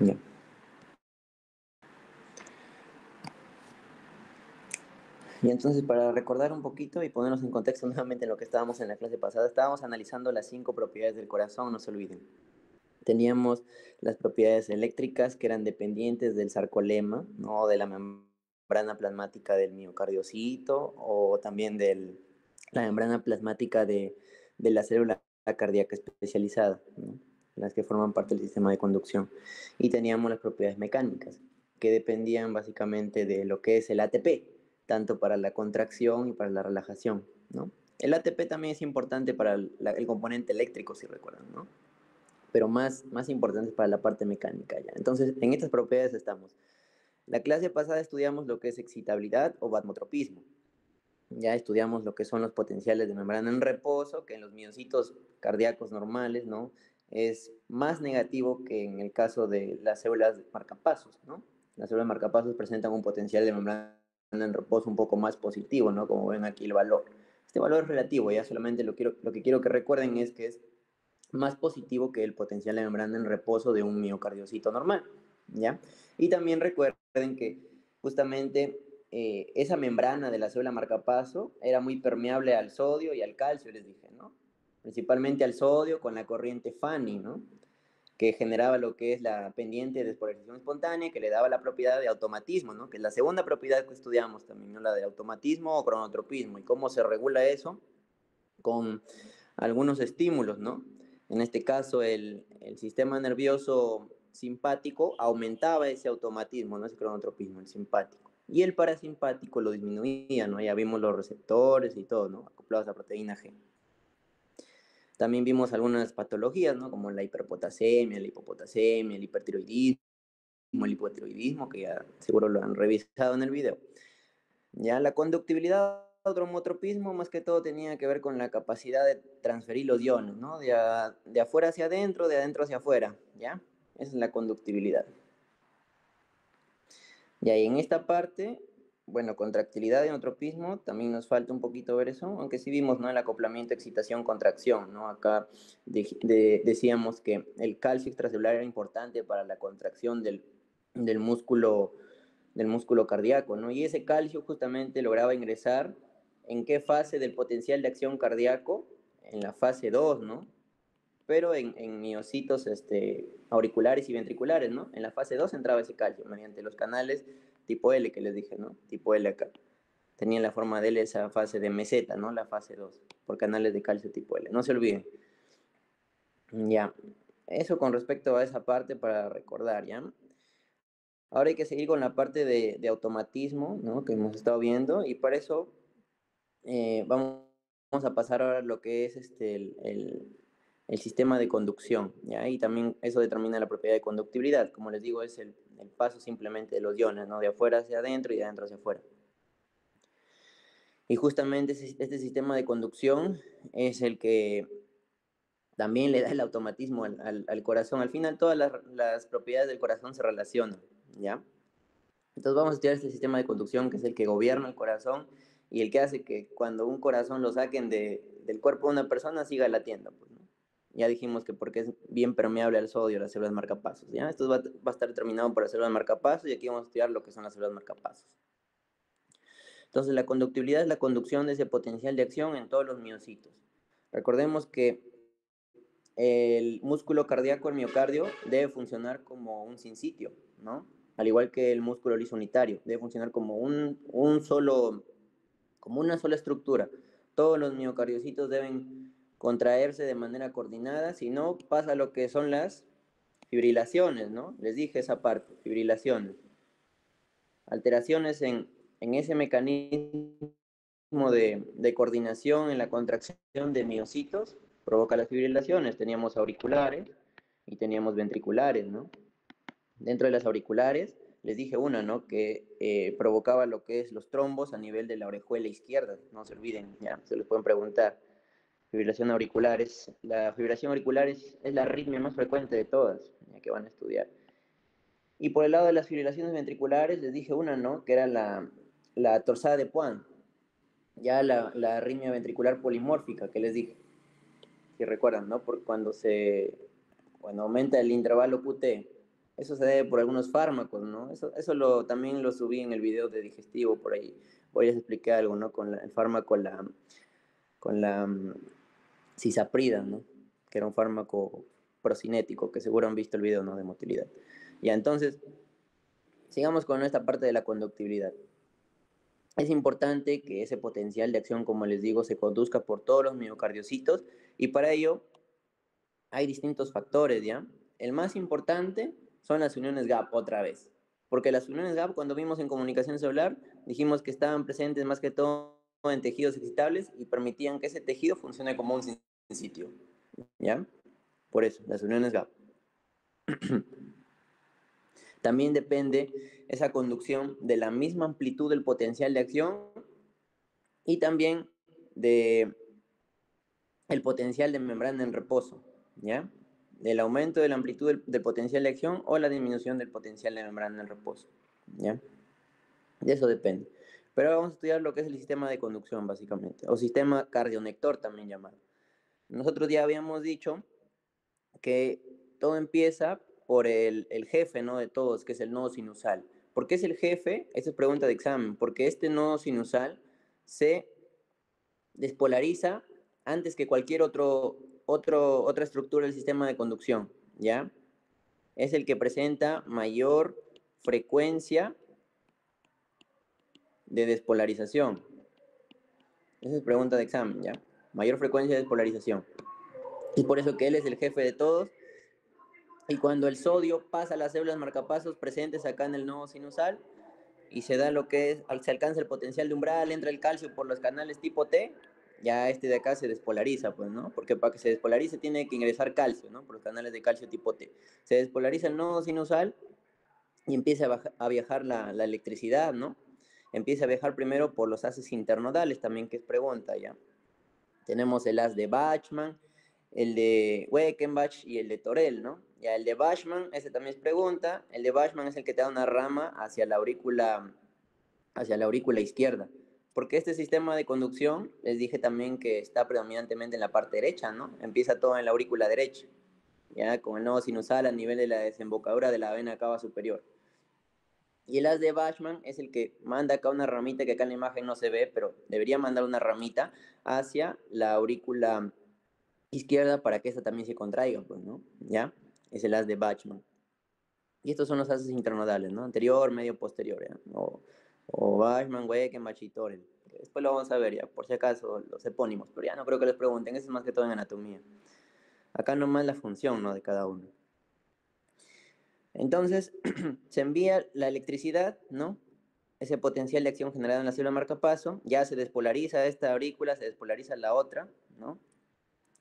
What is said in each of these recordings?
Ya. Y entonces, para recordar un poquito y ponernos en contexto nuevamente en lo que estábamos en la clase pasada, estábamos analizando las 5 propiedades del corazón, no se olviden. Teníamos las propiedades eléctricas que eran dependientes del sarcolema, ¿no? De la membrana plasmática del miocardiocito o también de la membrana plasmática de la célula cardíaca especializada, ¿no? Las que forman parte del sistema de conducción. Y teníamos las propiedades mecánicas, que dependían básicamente de lo que es el ATP, tanto para la contracción y para la relajación, ¿no? El ATP también es importante para el componente eléctrico, si recuerdan, ¿no? Pero más importantes para la parte mecánica ya. Entonces, en estas propiedades estamos. La clase pasada estudiamos lo que es excitabilidad o batmotropismo. Ya estudiamos lo que son los potenciales de membrana en reposo, que en los miocitos cardíacos normales, ¿no? Es más negativo que en el caso de las células marcapasos, ¿no? Las células marcapasos presentan un potencial de membrana en reposo un poco más positivo, ¿no? Como ven aquí el valor. Este valor es relativo, ya solamente lo que quiero que recuerden es que es más positivo que el potencial de membrana en reposo de un miocardiocito normal, ¿ya? Y también recuerden que justamente esa membrana de la célula marcapaso era muy permeable al sodio y al calcio, les dije, ¿no? Principalmente al sodio con la corriente Fanny, ¿no? Que generaba lo que es la pendiente de despolarización espontánea, que le daba la propiedad de automatismo, ¿no? Que es la segunda propiedad que estudiamos también, ¿no? La de automatismo o cronotropismo, y cómo se regula eso con algunos estímulos, ¿no? En este caso, el sistema nervioso simpático aumentaba ese automatismo, no ese cronotropismo, el simpático. Y el parasimpático lo disminuía, ¿no? Ya vimos los receptores y todo, ¿no? Acoplados a proteína G. También vimos algunas patologías, ¿no? Como la hiperpotasemia, la hipopotasemia, el hipertiroidismo, el hipotiroidismo, que ya seguro lo han revisado en el video. Ya la conductibilidad o dromotropismo más que todo tenía que ver con la capacidad de transferir los iones, ¿no? De afuera hacia adentro, de adentro hacia afuera, ¿ya? Esa es la conductibilidad. Y ahí en esta parte, bueno, contractilidad y enotropismo, también nos falta un poquito ver eso, aunque sí vimos, ¿no? El acoplamiento, excitación, contracción, ¿no? Acá decíamos que el calcio extracelular era importante para la contracción del músculo del músculo cardíaco, ¿no? Y ese calcio justamente lograba ingresar en qué fase del potencial de acción cardíaco, en la fase 2, ¿no? Pero en miocitos auriculares y ventriculares, ¿no? En la fase 2 entraba ese calcio mediante los canales tipo L que les dije, ¿no? Tipo L acá. Tenía la forma de L esa fase de meseta, ¿no? La fase 2 por canales de calcio tipo L. No se olviden. Ya. Eso con respecto a esa parte para recordar, ¿ya? Ahora hay que seguir con la parte de automatismo, ¿no? Que hemos estado viendo, y para eso vamos a pasar ahora a lo que es el sistema de conducción, ¿ya? Y también eso determina la propiedad de conductibilidad. Como les digo, es el paso simplemente de los iones, ¿no? De afuera hacia adentro y de adentro hacia afuera. Y justamente este sistema de conducción es el que también le da el automatismo al corazón. Al final, todas las propiedades del corazón se relacionan, ¿ya? Entonces vamos a estudiar este sistema de conducción que es el que gobierna el corazón y el que hace que cuando un corazón lo saquen del cuerpo de una persona siga latiendo, pues, ¿no? Ya dijimos que porque es bien permeable al sodio, las células marcapasos, ¿ya? Esto va a estar determinado por las células marcapasos y aquí vamos a estudiar lo que son las células marcapasos. Entonces la conductibilidad es la conducción de ese potencial de acción en todos los miocitos. Recordemos que el músculo cardíaco, el miocardio, debe funcionar como un sinsitio, ¿no? Al igual que el músculo liso unitario, debe funcionar como como una sola estructura. Todos los miocardiocitos deben contraerse de manera coordinada, si no pasa lo que son las fibrilaciones, ¿no? Les dije esa parte, fibrilaciones. Alteraciones en ese mecanismo de coordinación en la contracción de miocitos provoca las fibrilaciones. Teníamos auriculares y teníamos ventriculares, ¿no? Dentro de las auriculares, les dije una, ¿no? Que provocaba lo que es los trombos a nivel de la orejuela izquierda. No se olviden, ya, se les pueden preguntar. Fibrilación auriculares. La fibrilación auricular es la arritmia más frecuente de todas, ya que van a estudiar. Y por el lado de las fibrilaciones ventriculares, les dije una, ¿no? Que era la torsada de Poix, ya la arritmia ventricular polimórfica que les dije, si recuerdan, ¿no? Por cuando aumenta el intervalo QT, Eso se debe por algunos fármacos, ¿no? También lo subí en el video de digestivo, por ahí. Hoy les expliqué algo, ¿no? Con el fármaco, con la cisaprida, ¿no? Que era un fármaco procinético, que seguro han visto el video, ¿no? De motilidad. Ya, entonces, sigamos con esta parte de la conductibilidad. Es importante que ese potencial de acción, como les digo, se conduzca por todos los miocardiocitos y para ello hay distintos factores, ¿ya? El más importante son las uniones GAP otra vez, porque las uniones GAP cuando vimos en comunicación celular dijimos que estaban presentes más que todo en tejidos excitables y permitían que ese tejido funcione como un sitio, ¿ya? Por eso, las uniones GAP. También depende esa conducción de la misma amplitud del potencial de acción y también de el potencial de membrana en reposo, ¿ya? El aumento de la amplitud del potencial de acción o la disminución del potencial de membrana en reposo, ¿ya? De eso depende. Pero vamos a estudiar lo que es el sistema de conducción, básicamente, o sistema cardionector también llamado. Nosotros ya habíamos dicho que todo empieza por el jefe, ¿no? De todos, que es el nodo sinusal. ¿Por qué es el jefe? Esa es pregunta de examen. Porque este nodo sinusal se despolariza antes que cualquier otra estructura del sistema de conducción, ¿ya? Es el que presenta mayor frecuencia de despolarización. Esa es pregunta de examen, ¿ya? Mayor frecuencia de despolarización. Y por eso que él es el jefe de todos. Y cuando el sodio pasa a las células marcapasos presentes acá en el nodo sinusal y se da lo que es, se alcanza el potencial de umbral, entra el calcio por los canales tipo T, ya este de acá se despolariza, pues, ¿no? Porque para que se despolarice tiene que ingresar calcio, ¿no? Por los canales de calcio tipo T. Se despolariza el nodo sinusal y empieza a viajar la electricidad, ¿no? Empieza a viajar primero por los haces internodales también, que es pregunta, ¿ya? Tenemos el haz de Bachmann, el de Weichenbach y el de Torel, ¿no? Ya el de Bachmann, ese también es pregunta. El de Bachmann es el que te da una rama hacia la aurícula izquierda. Porque este sistema de conducción, les dije también que está predominantemente en la parte derecha, ¿no? Empieza todo en la aurícula derecha, ya con el nodo sinusal a nivel de la desembocadura de la vena cava superior. Y el haz de Bachmann es el que manda acá una ramita que acá en la imagen no se ve, pero debería mandar una ramita hacia la aurícula izquierda para que esta también se contraiga, pues, ¿no? ¿Ya? Es el haz de Bachmann. Y estos son los haces internodales, ¿no? Anterior, medio, posterior, ¿ya? O Bachmann, Weichenbach y Torel. Después lo vamos a ver ya, por si acaso, los epónimos, pero ya no creo que les pregunten, eso es más que todo en anatomía. Acá nomás la función, ¿no? De cada uno. Entonces, se envía la electricidad, ¿no? Ese potencial de acción generado en la célula marcapaso, ya se despolariza esta aurícula, se despolariza la otra, ¿no?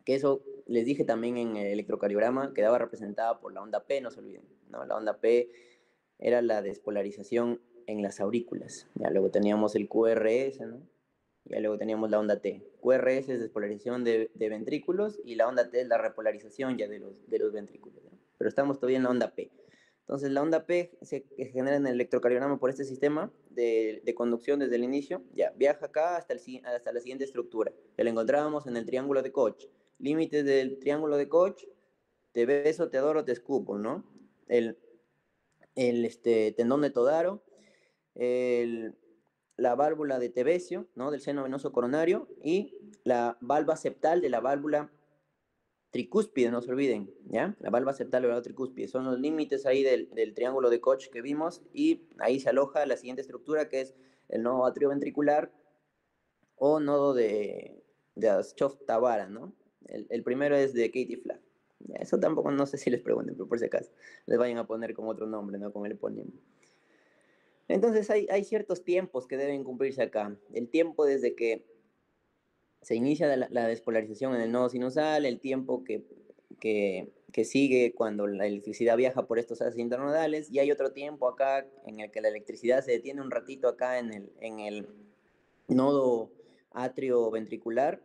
Que eso les dije también en el electrocardiograma, quedaba representada por la onda P, no se olviden, ¿no? La onda P era la despolarización en las aurículas. Ya luego teníamos el QRS, ¿no? Ya luego teníamos la onda T. QRS es despolarización de ventrículos y la onda T es la repolarización ya de los ventrículos, ¿no? Pero estamos todavía en la onda P. Entonces la onda P se genera en el electrocardiograma por este sistema de conducción desde el inicio, ya viaja acá hasta la siguiente estructura, que la encontrábamos en el triángulo de Koch. Límites del triángulo de Koch, te beso, te adoro, te escupo, ¿no? El tendón de Todaro, el, la válvula de Tevesio, ¿no? Del seno venoso coronario, y la valva septal de la válvula tricúspide, no se olviden, ¿ya? La valva septal de la válvula tricúspide. Son los límites ahí del triángulo de Koch que vimos, y ahí se aloja la siguiente estructura, que es el nodo atrioventricular o nodo de Ashov-Tavara, ¿no? El primero es de Katie Flag. Eso tampoco, no sé si les pregunten, pero por si acaso les vayan a poner con otro nombre, ¿no? Con el epónimo. Entonces hay ciertos tiempos que deben cumplirse acá. El tiempo desde que se inicia la despolarización en el nodo sinusal, el tiempo que sigue cuando la electricidad viaja por estos haces internodales, y hay otro tiempo acá en el que la electricidad se detiene un ratito acá en el nodo atrioventricular,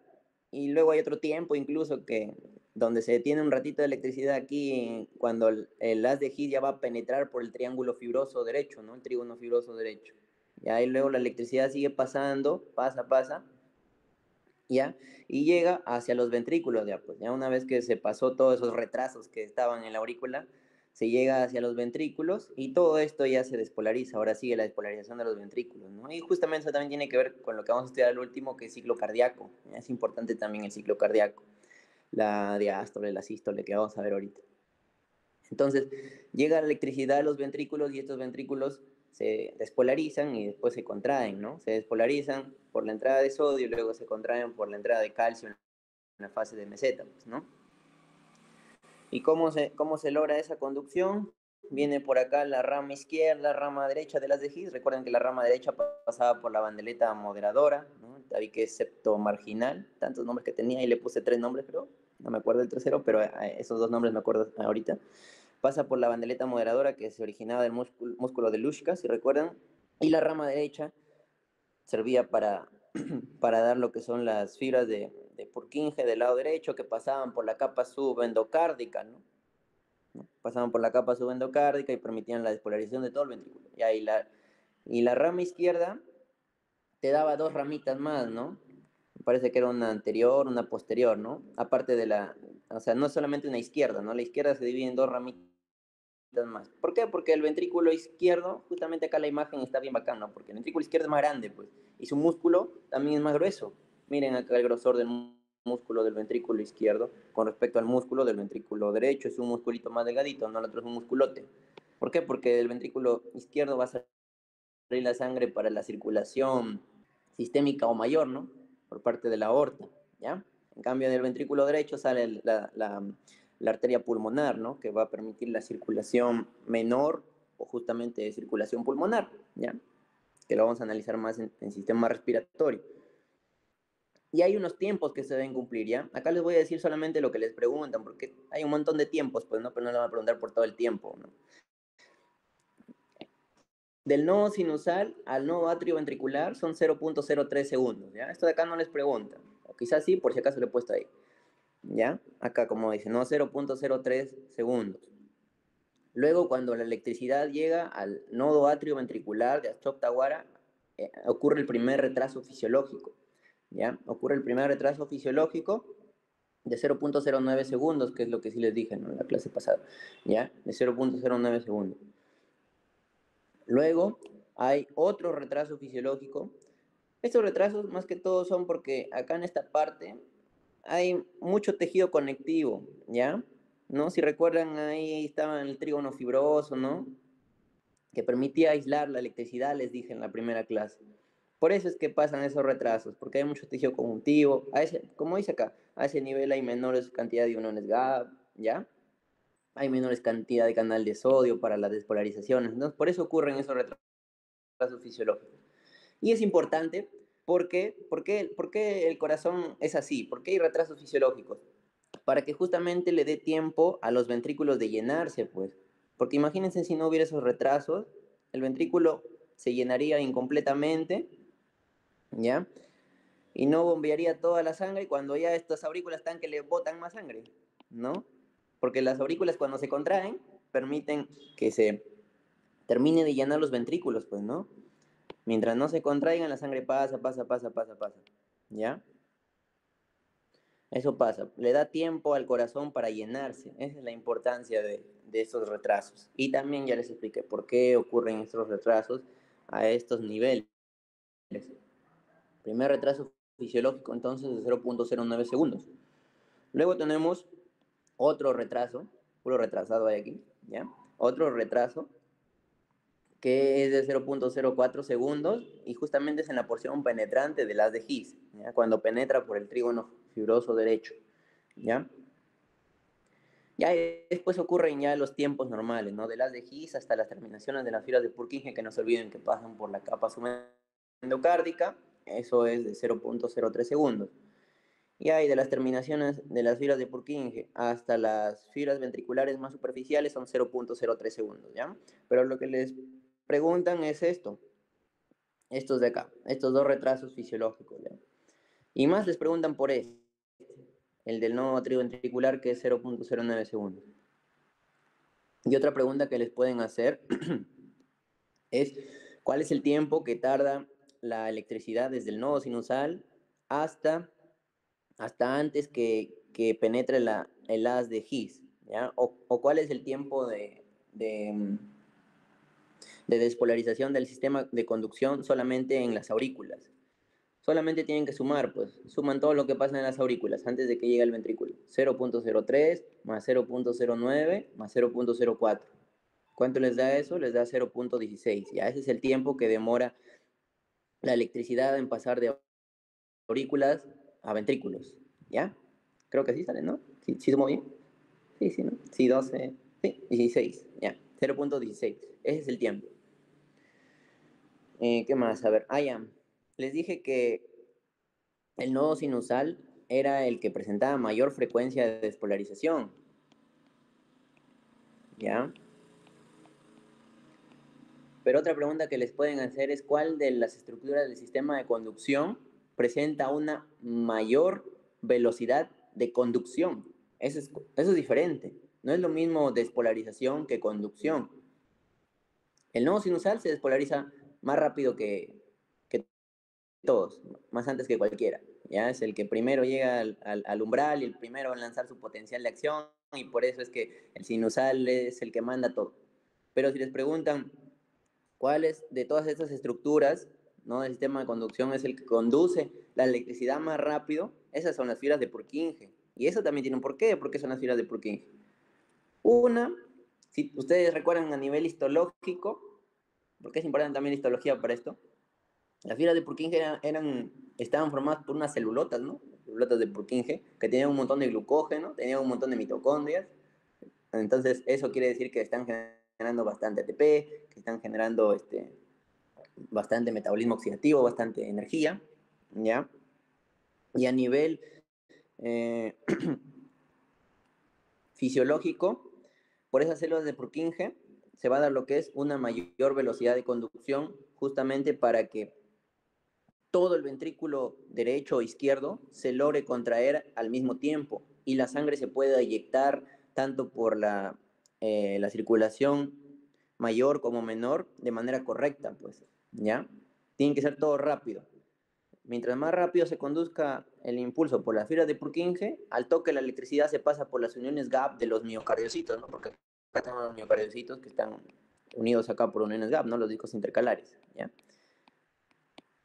y luego hay otro tiempo incluso que donde se detiene un ratito de electricidad aquí cuando el haz de Higgs ya va a penetrar por el triángulo fibroso derecho, ¿no? El trígono fibroso derecho. Y ahí luego la electricidad sigue pasando, pasa, ¿ya? Y llega hacia los ventrículos, ya, pues, ya una vez que se pasó todos esos retrasos que estaban en la aurícula, se llega hacia los ventrículos y todo esto ya se despolariza. Ahora sigue la despolarización de los ventrículos, ¿no? Y justamente eso también tiene que ver con lo que vamos a estudiar al último, que es ciclo cardíaco. Es importante también el ciclo cardíaco, la diástole, la sístole, que vamos a ver ahorita. Entonces, llega la electricidad a los ventrículos y estos ventrículos se despolarizan y después se contraen, ¿no? Se despolarizan por la entrada de sodio y luego se contraen por la entrada de calcio en la fase de meseta, pues, ¿no? ¿Y cómo se logra esa conducción? Viene por acá la rama izquierda, rama derecha de las de Higgs. Recuerden que la rama derecha pasaba por la bandeleta moderadora, ¿no? David que es septomarginal, tantos nombres que tenía y le puse 3 nombres, pero no me acuerdo el tercero, pero esos 2 nombres me acuerdo ahorita. Pasa por la bandeleta moderadora que se originaba del músculo de Luschka, si recuerdan, y la rama derecha servía para dar lo que son las fibras de Purkinje del lado derecho que pasaban por la capa subendocárdica, ¿no? Pasaban por la capa subendocárdica y permitían la despolarización de todo el ventrículo. Y la rama izquierda te daba 2 ramitas más, ¿no? Me parece que era una anterior, una posterior, ¿no? Aparte de o sea, no solamente una izquierda, ¿no? La izquierda se divide en 2 ramitas más. ¿Por qué? Porque el ventrículo izquierdo, justamente acá la imagen está bien bacana, ¿no? Porque el ventrículo izquierdo es más grande, pues, y su músculo también es más grueso. Miren acá el grosor del músculo del ventrículo izquierdo con respecto al músculo del ventrículo derecho, es un musculito más delgadito, no el otro es un musculote. ¿Por qué? Porque del ventrículo izquierdo va a salir la sangre para la circulación sistémica o mayor, ¿no? Por parte de la aorta, ¿ya? En cambio, del ventrículo derecho sale la arteria pulmonar, ¿no? Que va a permitir la circulación menor o justamente circulación pulmonar, ¿ya? Que lo vamos a analizar más en sistema respiratorio. Y hay unos tiempos que se deben cumplir, ¿ya? Acá les voy a decir solamente lo que les preguntan, porque hay un montón de tiempos, pues, ¿no? Pero no les van a preguntar por todo el tiempo, ¿no? Del nodo sinusal al nodo atrioventricular son 0.03 segundos, ¿ya? Esto de acá no les preguntan, o quizás sí, por si acaso lo he puesto ahí, ¿ya? Acá como dice, no 0.03 segundos. Luego, cuando la electricidad llega al nodo atrioventricular de Ashok-Tawara, ocurre el primer retraso fisiológico, ¿ya? Ocurre el primer retraso fisiológico de 0.09 segundos, que es lo que sí les dije, ¿no? En la clase pasada, ¿ya? De 0.09 segundos. Luego hay otro retraso fisiológico. Estos retrasos más que todo son porque acá en esta parte hay mucho tejido conectivo, ¿ya? ¿No? Si recuerdan, ahí estaba el trígono fibroso, ¿no? Que permitía aislar la electricidad, les dije en la primera clase. Por eso es que pasan esos retrasos, porque hay mucho tejido conjuntivo. Como dice acá, a ese nivel hay menores cantidad de iones GAP, ¿ya? Hay menores cantidad de canal de sodio para las despolarizaciones. Entonces, por eso ocurren esos retrasos fisiológicos. Y es importante porque el corazón es así, porque hay retrasos fisiológicos, para que justamente le dé tiempo a los ventrículos de llenarse, pues. Porque imagínense si no hubiera esos retrasos, el ventrículo se llenaría incompletamente, ¿ya? Y no bombearía toda la sangre cuando ya estas aurículas están que le botan más sangre, ¿no? Porque las aurículas cuando se contraen permiten que se termine de llenar los ventrículos, pues, ¿no? Mientras no se contraigan, la sangre pasa, ¿ya? Eso pasa, le da tiempo al corazón para llenarse. Esa es la importancia de estos retrasos. Y también ya les expliqué por qué ocurren estos retrasos a estos niveles. Primer retraso fisiológico entonces de 0.09 segundos. Luego tenemos otro retraso, puro retrasado hay aquí, ¿ya? Otro retraso que es de 0.04 segundos y justamente es en la porción penetrante del haz de Higgs, ¿ya? Cuando penetra por el trígono fibroso derecho, ¿ya? Ya después ocurren ya los tiempos normales, ¿no? Del haz de Higgs hasta las terminaciones de las fibras de Purkinje, que no se olviden que pasan por la capa subendocárdica, eso es de 0.03 segundos. Y hay de las terminaciones de las fibras de Purkinje hasta las fibras ventriculares más superficiales son 0.03 segundos, ¿ya? Pero lo que les preguntan es esto, estos de acá, estos 2 retrasos fisiológicos, ¿ya? Y más les preguntan por este, el del nodo atrioventricular, que es 0.09 segundos. Y otra pregunta que les pueden hacer es, ¿cuál es el tiempo que tarda la electricidad desde el nodo sinusal hasta antes que penetre el haz de Higgs, ¿ya? O cuál es el tiempo de despolarización del sistema de conducción solamente en las aurículas. Solamente tienen que sumar, pues, suman todo lo que pasa en las aurículas antes de que llegue al ventrículo. 0.03 más 0.09 más 0.04. ¿Cuánto les da eso? Les da 0.16. Ya ese es el tiempo que demora la electricidad en pasar de aurículas a ventrículos. ¿Ya? Creo que así sale, ¿no? ¿Sí sumo bien? Sí, ¿no? Sí, 12, sí, 16, ya, 0.16. Ese es el tiempo. ¿Qué más? A ver, ya. Les dije que el nodo sinusal era el que presentaba mayor frecuencia de despolarización. ¿Ya? Pero otra pregunta que les pueden hacer es cuál de las estructuras del sistema de conducción presenta una mayor velocidad de conducción. Eso es diferente. No es lo mismo despolarización que conducción. El nodo sinusal se despolariza más rápido que todos, más antes que cualquiera. ¿Ya? Es el que primero llega al umbral y el primero en lanzar su potencial de acción, y por eso es que el sinusal es el que manda todo. Pero si les preguntan cuál es de todas estas estructuras, ¿no?, del sistema de conducción es el que conduce la electricidad más rápido, esas son las fibras de Purkinje. Y eso también tiene un porqué. ¿Por qué son las fibras de Purkinje? Una, si ustedes recuerdan a nivel histológico, porque es importante también la histología para esto, las fibras de Purkinje estaban formadas por unas celulotas, ¿no? Celulotas de Purkinje, que tenían un montón de glucógeno, tenían un montón de mitocondrias. Entonces, eso quiere decir que están generando bastante ATP, que están generando bastante metabolismo oxidativo, bastante energía, ¿ya? Y a nivel eh, fisiológico, por esas células de Purkinje se va a dar lo que es una mayor velocidad de conducción, justamente para que todo el ventrículo derecho o izquierdo se logre contraer al mismo tiempo y la sangre se pueda eyectar tanto por la circulación mayor como menor de manera correcta, pues, ¿ya? Tiene que ser todo rápido. Mientras más rápido se conduzca el impulso por las fibras de Purkinje, al toque la electricidad se pasa por las uniones gap de los miocardiocitos, ¿no? Porque acá tenemos los miocardiocitos que están unidos acá por uniones gap, ¿no? Los discos intercalares, ¿ya?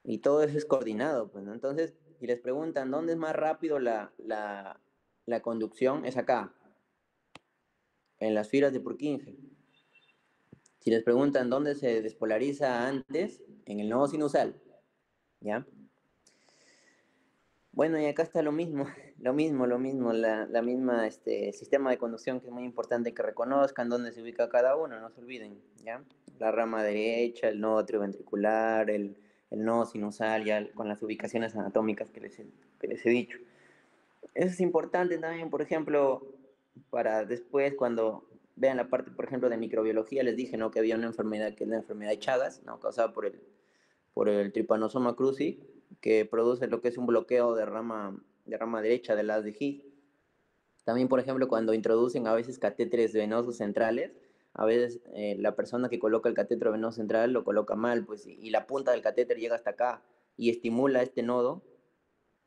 Y todo eso es coordinado, pues, ¿no? Entonces, si les preguntan dónde es más rápido la conducción, es acá, en las fibras de Purkinje. Si les preguntan dónde se despolariza antes, en el nodo sinusal, ¿ya? Bueno, y acá está lo mismo, la misma sistema de conducción, que es muy importante que reconozcan dónde se ubica cada uno, no se olviden, ¿ya? La rama derecha, el nodo atrioventricular, el nodo sinusal, ya con las ubicaciones anatómicas que les he dicho. Eso es importante también, por ejemplo, para después cuando vean la parte, por ejemplo, de microbiología, les dije, ¿no?, que había una enfermedad que es la enfermedad de Chagas, ¿no?, causada por el Trypanosoma cruzi, que produce lo que es un bloqueo de rama derecha del haz de His. También, por ejemplo, cuando introducen a veces catéteres venosos centrales, a veces la persona que coloca el catéter venoso central lo coloca mal, pues, y la punta del catéter llega hasta acá y estimula este nodo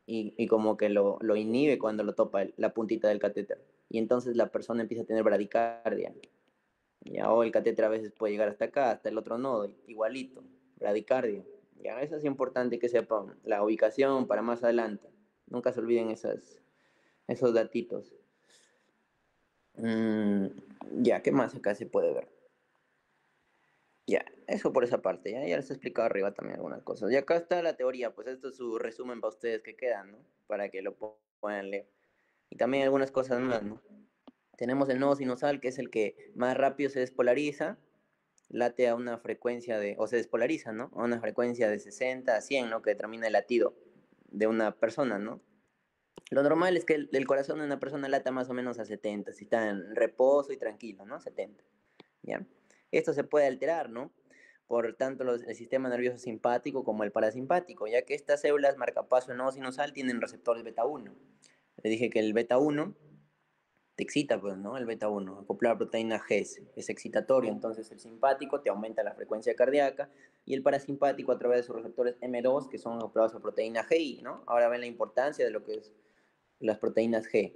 y como que lo inhibe cuando lo topa la puntita del catéter. Y entonces la persona empieza a tener bradicardia. Ya, o el catéter a veces puede llegar hasta acá, hasta el otro nodo, igualito, bradicardia. Ya, eso es importante que sepan la ubicación para más adelante. Nunca se olviden esos datitos. Ya, ¿qué más acá se puede ver? Ya, eso por esa parte, ya les he explicado arriba también algunas cosas. Y acá está la teoría, pues esto es su resumen para ustedes que quedan, ¿no? Para que lo puedan leer. Y también algunas cosas más, ¿no? Tenemos el nodo sinusal, que es el que más rápido se despolariza, late a una frecuencia o se despolariza, ¿no? A una frecuencia de 60 a 100, ¿no?, que determina el latido de una persona, ¿no? Lo normal es que el corazón de una persona lata más o menos a 70, si está en reposo y tranquilo, ¿no? 70, ¿ya? Esto se puede alterar, ¿no?, por tanto el sistema nervioso simpático como el parasimpático, ya que estas células marcapaso del nodo sinusal tienen receptores beta 1. Les dije que el beta 1 te excita, pues, ¿no? El beta 1, acoplar proteína G, es excitatorio. Entonces el simpático te aumenta la frecuencia cardíaca y el parasimpático a través de sus receptores M2, que son acoplados a proteína GI, ¿no? Ahora ven la importancia de lo que es las proteínas G.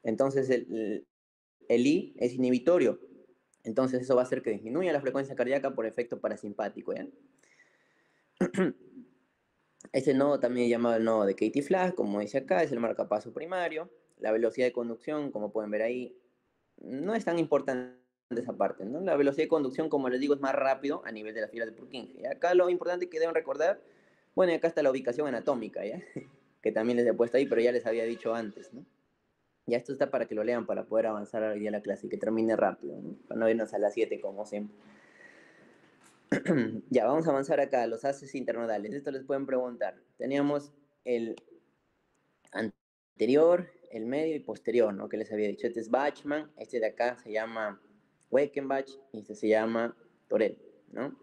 Entonces el I es inhibitorio, Entonces eso va a hacer que disminuya la frecuencia cardíaca por efecto parasimpático, ¿ya? Este nodo también llamado el nodo de Katie-Flack, como dice acá, es el marcapaso primario. La velocidad de conducción, como pueden ver ahí, no es tan importante esa parte, ¿no? La velocidad de conducción, como les digo, es más rápido a nivel de las fibras de Purkinje. Y acá lo importante que deben recordar, bueno, y acá está la ubicación anatómica, ¿ya? Que también les he puesto ahí, pero ya les había dicho antes, ¿no? Ya esto está para que lo lean, para poder avanzar hoy día a la clase y que termine rápido, ¿no? Para no irnos a las 7 como siempre. Ya, vamos a avanzar acá, los haces internodales. Esto les pueden preguntar. Teníamos el anterior, el medio y posterior, ¿no? Que les había dicho. Este es Bachmann, este de acá se llama Weichenbach y este se llama Torel, ¿no?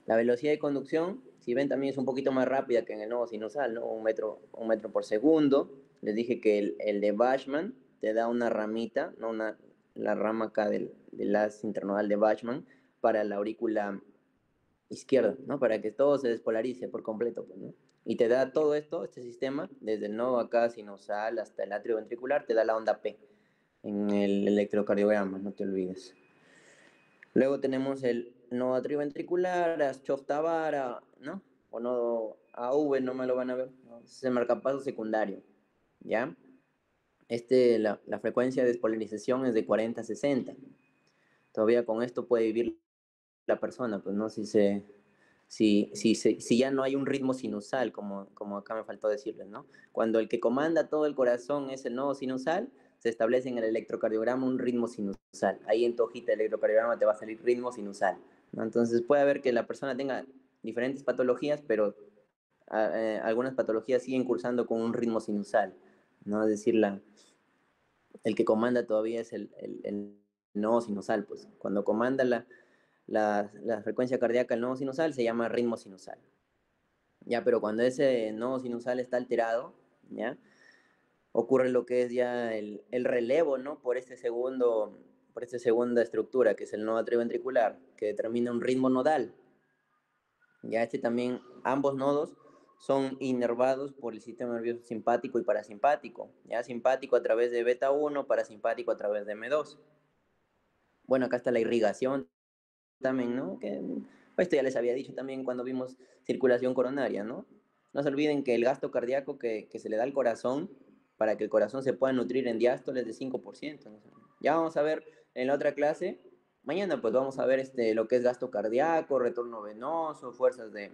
La velocidad de conducción, si ven, también es un poquito más rápida que en el nodo sinusal, ¿no? Un metro por segundo. Les dije que el de Bachmann te da una ramita, ¿no? La rama acá del haz internodal de Bachmann para la aurícula izquierda, ¿no? Para que todo se despolarice por completo, pues, ¿no? Y te da todo esto, este sistema, desde el nodo acá sinusal hasta el atrio ventricular, te da la onda P en el electrocardiograma, no te olvides. Luego tenemos el nodo atrioventricular, Aschoff-Tavara, ¿no? O nodo AV, no me lo van a ver, ¿no? Es el marcapaso secundario, ¿ya? La frecuencia de despolarización es de 40 a 60. Todavía con esto puede vivir la persona, pues, ¿no? Si ya no hay un ritmo sinusal, como acá me faltó decirles, ¿no? Cuando el que comanda todo el corazón es el nodo sinusal, se establece en el electrocardiograma un ritmo sinusal. Ahí en tu hojita de electrocardiograma te va a salir ritmo sinusal, ¿no? Entonces puede haber que la persona tenga diferentes patologías, pero algunas patologías siguen cursando con un ritmo sinusal, ¿no? Es decir, el que comanda todavía es el nodo sinusal, pues. Cuando comanda la frecuencia cardíaca, el nodo sinusal, se llama ritmo sinusal. Ya, pero cuando ese nodo sinusal está alterado, ¿ya? Ocurre lo que es ya el relevo, ¿no? Por esta segunda estructura, que es el nodo atrioventricular, que determina un ritmo nodal. Ya también, ambos nodos son inervados por el sistema nervioso simpático y parasimpático. Ya, simpático a través de beta 1, parasimpático a través de M2. Bueno, acá está la irrigación también, ¿no? Esto ya les había dicho también cuando vimos circulación coronaria, ¿no? No se olviden que el gasto cardíaco que se le da al corazón para que el corazón se pueda nutrir en diástole es de 5%, ¿no? Ya vamos a ver en la otra clase, mañana pues vamos a ver lo que es gasto cardíaco, retorno venoso, fuerzas de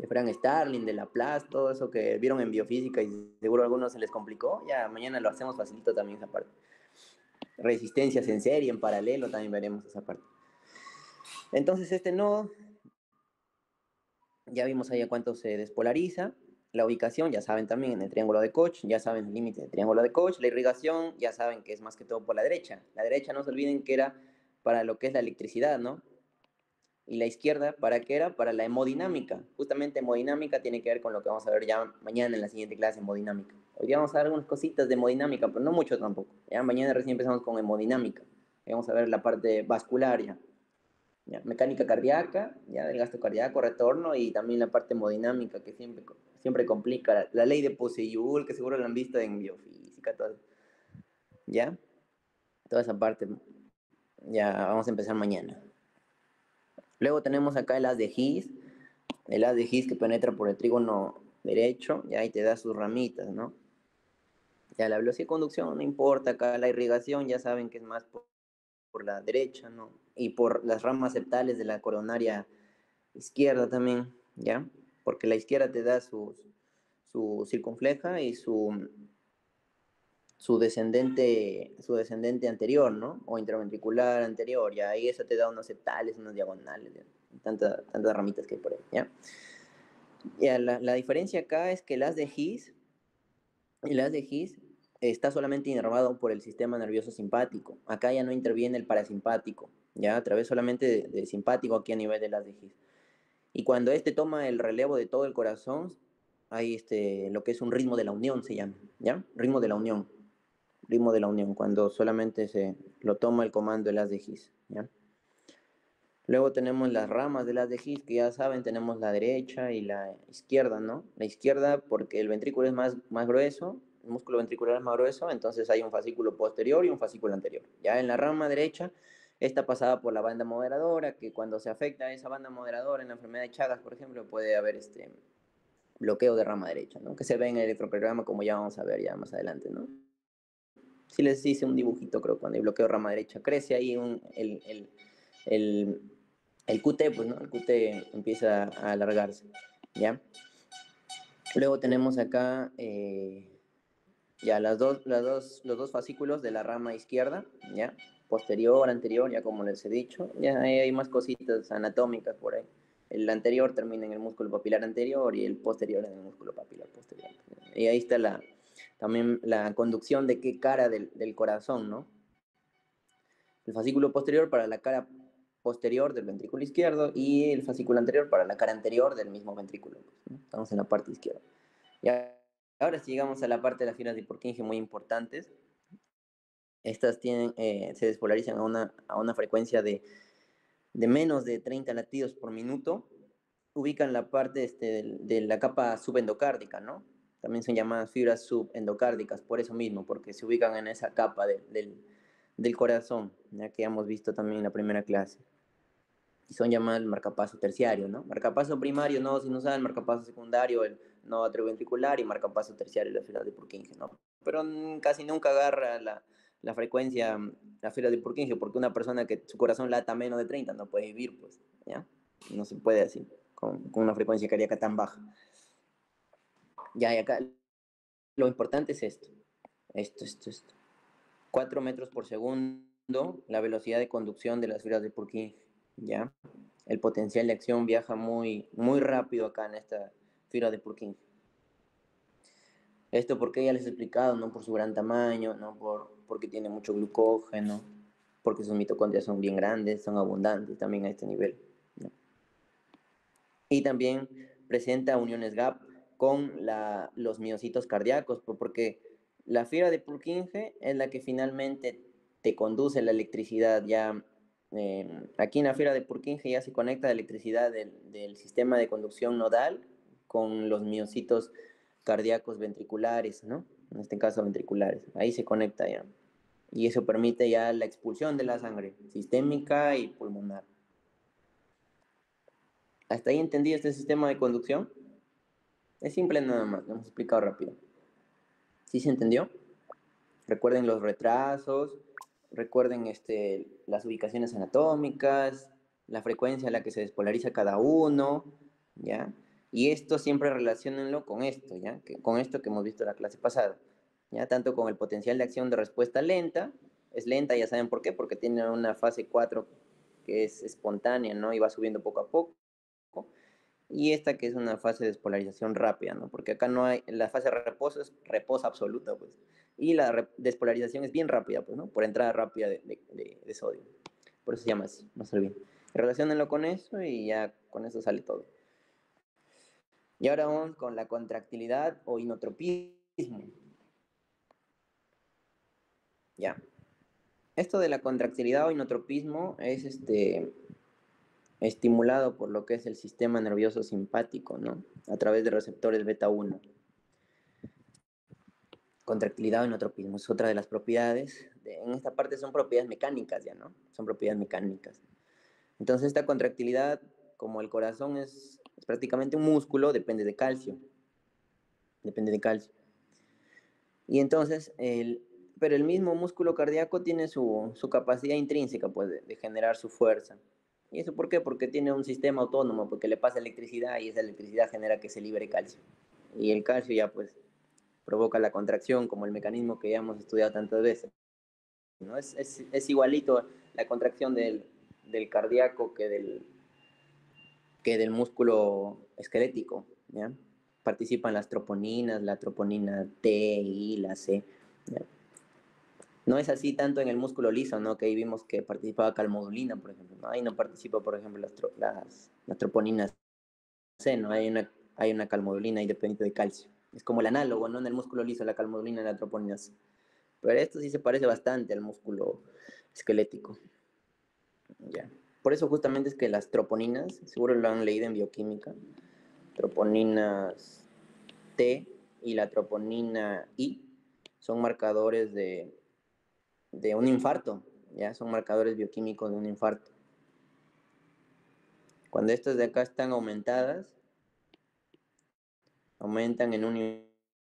Frank Starling, de Laplace, todo eso que vieron en biofísica y seguro a algunos se les complicó, ya mañana lo hacemos facilito también esa parte. Resistencias en serie, en paralelo, también veremos esa parte. Entonces este nodo, ya vimos ahí a cuánto se despolariza. La ubicación, ya saben también, en el triángulo de Koch, ya saben el límite del triángulo de Koch. La irrigación, ya saben que es más que todo por la derecha. La derecha, no se olviden que era para lo que es la electricidad, ¿no? Y la izquierda, ¿para qué era? Para la hemodinámica. Justamente hemodinámica tiene que ver con lo que vamos a ver ya mañana en la siguiente clase, hemodinámica. Hoy día vamos a ver algunas cositas de hemodinámica, pero no mucho tampoco. Ya mañana recién empezamos con hemodinámica. Vamos a ver la parte vascular ya. ¿Ya? Mecánica cardíaca, ya del gasto cardíaco, retorno y también la parte hemodinámica que siempre complica. La ley de Posse-Joule, que seguro la han visto en biofísica, todo. ¿Ya? Toda esa parte ya vamos a empezar mañana. Luego tenemos acá el haz de His, que penetra por el trígono derecho, y ahí te da sus ramitas, ¿no? Ya la velocidad de conducción no importa, acá la irrigación ya saben que es más por la derecha, ¿no? Y por las ramas septales de la coronaria izquierda también, ¿ya? Porque la izquierda te da su circunfleja y su descendente anterior, ¿no? O intraventricular anterior, ya ahí eso te da unos septales, unos diagonales, ¿ya? Tantas ramitas que hay por ahí, ¿ya? Ya, la diferencia acá es que el haz de His está solamente inervado por el sistema nervioso simpático. Acá ya no interviene el parasimpático, ya a través solamente de simpático aquí a nivel del haz de His. Y cuando este toma el relevo de todo el corazón, hay lo que es un ritmo de la unión, se llama, ¿ya? Ritmo de la unión, cuando solamente se lo toma el comando el haz de His, ¿ya? Luego tenemos las ramas del haz de His, que ya saben, tenemos la derecha y la izquierda, ¿no? La izquierda porque el ventrículo es más grueso, el músculo ventricular es más grueso, entonces hay un fascículo posterior y un fascículo anterior. Ya en la rama derecha está pasada por la banda moderadora, que cuando se afecta a esa banda moderadora en la enfermedad de Chagas, por ejemplo, puede haber bloqueo de rama derecha, ¿no? Que se ve en el electrocardiograma, como ya vamos a ver ya más adelante, ¿no? Si les hice un dibujito, creo, cuando hay bloqueo de rama derecha, crece ahí el, el QT, pues, ¿no? El QT empieza a alargarse, ¿ya? Luego tenemos acá ya los dos fascículos de la rama izquierda, ¿ya? Posterior, anterior, ya como les he dicho. Ya hay más cositas anatómicas por ahí. El anterior termina en el músculo papilar anterior y el posterior en el músculo papilar posterior. Y ahí está también la conducción de qué cara del corazón, ¿no? El fascículo posterior para la cara posterior del ventrículo izquierdo y el fascículo anterior para la cara anterior del mismo ventrículo, ¿no? Estamos en la parte izquierda. Y ahora sí llegamos a la parte de las fibras de Purkinje muy importantes. Estas se despolarizan a una frecuencia de menos de 30 latidos por minuto. Ubican la parte de la capa subendocárdica, ¿no? También son llamadas fibras subendocárdicas, por eso mismo, porque se ubican en esa capa del corazón, ya que hemos visto también en la primera clase. Y son llamadas el marcapaso terciario, ¿no? Marcapaso primario, nodo sinusal, marcapaso secundario, el nodo atrioventricular y marcapaso terciario, la fibra de Purkinje, ¿no? Pero casi nunca agarra la frecuencia, la fibra de Purkinje, porque una persona que su corazón lata menos de 30 no puede vivir, pues, ¿ya? No se puede así, con una frecuencia cardíaca tan baja. Ya, y acá lo importante es esto. 4 metros por segundo, la velocidad de conducción de las fibras de Purkinje, ¿ya? El potencial de acción viaja muy, muy rápido acá en esta fibra de Purkinje. Esto porque ya les he explicado, no por su gran tamaño, no porque tiene mucho glucógeno, porque sus mitocondrias son bien grandes, son abundantes también a este nivel, ¿no? Y también presenta uniones gap con los miocitos cardíacos, porque la fibra de Purkinje es la que finalmente te conduce la electricidad. Ya aquí en la fibra de Purkinje ya se conecta la electricidad del sistema de conducción nodal con los miocitos cardíacos ventriculares, ¿no? En este caso ventriculares. Ahí se conecta ya. Y eso permite ya la expulsión de la sangre sistémica y pulmonar. ¿Hasta ahí entendí este sistema de conducción? Es simple nada más, lo hemos explicado rápido. ¿Sí se entendió? Recuerden los retrasos, recuerden las ubicaciones anatómicas, la frecuencia a la que se despolariza cada uno, ¿ya? Y esto siempre relaciónenlo con esto, ¿ya? Con esto que hemos visto en la clase pasada, ¿ya? Tanto con el potencial de acción de respuesta lenta, es lenta, ya saben por qué, porque tiene una fase 4 que es espontánea, ¿no? Y va subiendo poco a poco. Y esta que es una fase de despolarización rápida, ¿no? Porque acá no hay, la fase de reposo es reposo absoluta, pues. Y la despolarización es bien rápida, pues, ¿no? Por entrada rápida de sodio. Por eso se llama así, no se olviden. Relaciónenlo con eso y ya con eso sale todo. Y ahora vamos con la contractilidad o inotropismo. Ya. Esto de la contractilidad o inotropismo es estimulado por lo que es el sistema nervioso simpático, ¿no? A través de receptores beta 1. Contractilidad o inotropismo es otra de las propiedades. En esta parte son propiedades mecánicas ya, ¿no? Son propiedades mecánicas. Entonces esta contractilidad, como el corazón es prácticamente un músculo, depende de calcio. Depende de calcio. Y entonces, pero el mismo músculo cardíaco tiene su capacidad intrínseca, pues, de generar su fuerza. ¿Y eso por qué? Porque tiene un sistema autónomo, porque le pasa electricidad y esa electricidad genera que se libere calcio. Y el calcio ya, pues, provoca la contracción, como el mecanismo que ya hemos estudiado tantas veces, ¿no? Es igualito la contracción del cardíaco que del músculo esquelético, ¿ya? Participan las troponinas, la troponina T, I, la C, ¿ya? No es así tanto en el músculo liso, ¿no? Que ahí vimos que participaba calmodulina, por ejemplo, ¿no? Ahí no participa, por ejemplo, las troponinas C, ¿no? Hay una calmodulina independiente de calcio. Es como el análogo, ¿no? En el músculo liso, la calmodulina y la troponina C. Pero esto sí se parece bastante al músculo esquelético. Ya. Por eso justamente es que las troponinas, seguro lo han leído en bioquímica, troponinas T y la troponina I, son marcadores de un infarto, ¿ya? Son marcadores bioquímicos de un infarto. Cuando estas de acá están aumentadas, aumentan en un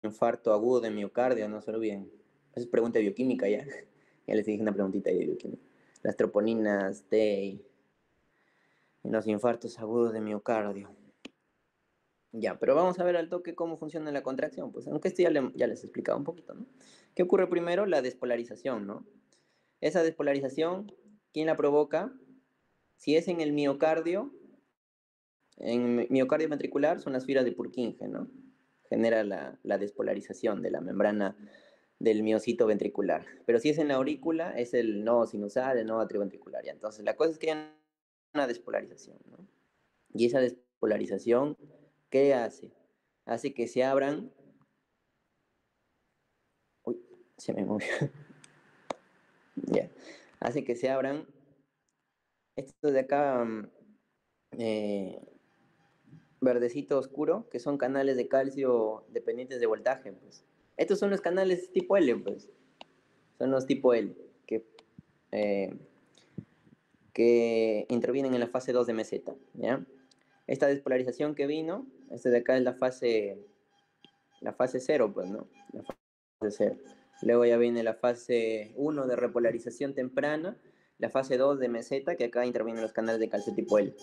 infarto agudo de miocardio, no se lo olviden. Esa es pregunta de bioquímica ya. Ya les dije una preguntita de bioquímica. Las troponinas T y los infartos agudos de miocardio. Ya, pero vamos a ver al toque cómo funciona la contracción. Pues aunque esto ya les he explicado un poquito, ¿no? ¿Qué ocurre primero? La despolarización, ¿no? Esa despolarización, ¿quién la provoca? Si es en el miocardio, en miocardio ventricular son las fibras de Purkinje, ¿no? Genera la despolarización de la membrana del miocito ventricular. Pero si es en la aurícula, es el nodo sinusal, el nodo atrioventricular. ¿Ya? Entonces, la cosa es que hay una despolarización, ¿no? Y esa despolarización, ¿qué hace? Hace que se abran... Uy, se me movió. Ya. Hace que se abran estos de acá, verdecito oscuro, que son canales de calcio dependientes de voltaje, pues. Estos son los canales tipo L, pues. Son los tipo L, eh, que intervienen en la fase 2 de meseta, ¿ya? Esta despolarización que vino, esta de acá es la fase 0, pues, ¿no? La fase 0. Luego ya viene la fase 1 de repolarización temprana, la fase 2 de meseta, que acá intervienen los canales de calcio tipo L.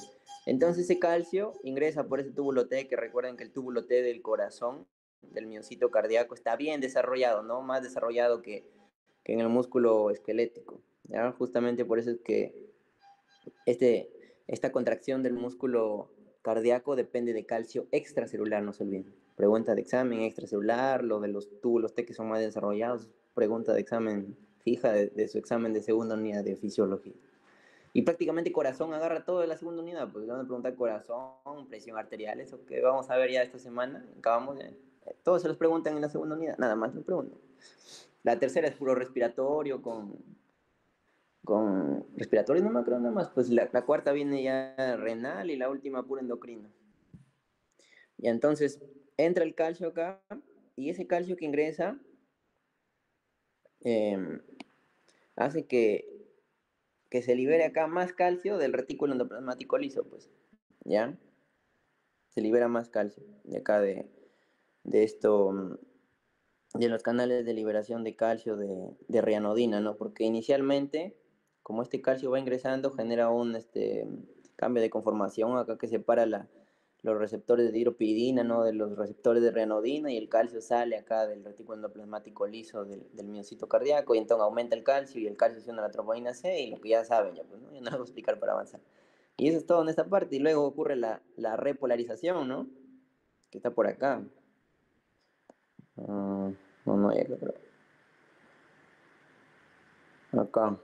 Entonces ese calcio ingresa por ese túbulo T, que recuerden que el túbulo T del corazón, del miocito cardíaco, está bien desarrollado, ¿no? Más desarrollado que en el músculo esquelético, ¿ya? Justamente por eso es que esta contracción del músculo cardíaco depende de calcio extracelular, no se olviden. Pregunta de examen extracelular, lo de los túbulos T que son más desarrollados, pregunta de examen fija de su examen de segunda unidad de fisiología. Y prácticamente corazón agarra todo de la segunda unidad, pues le van a preguntar corazón, presión arterial, eso que vamos a ver ya esta semana, acabamos de... Todos se los preguntan en la segunda unidad, nada más lo preguntan. La tercera es puro respiratorio con respiratorio, no me acuerdo nada más, pues la cuarta viene ya renal y la última puro endocrino. Y entonces entra el calcio acá y ese calcio que ingresa eh, hace que se libere acá más calcio del retículo endoplasmático liso, pues, ¿ya? Se libera más calcio de acá de esto, de los canales de liberación de calcio de rianodina, ¿no? Porque inicialmente, como este calcio va ingresando, genera un cambio de conformación acá que separa los receptores de hidropiridina, ¿no? De los receptores de rianodina y el calcio sale acá del retículo endoplasmático liso del miocito cardíaco y entonces aumenta el calcio y el calcio se une a la troponina C y lo que ya saben, ya, pues, ¿no? Ya no lo voy a explicar para avanzar. Y eso es todo en esta parte y luego ocurre la repolarización, ¿no? Que está por acá. No llega, pero acá,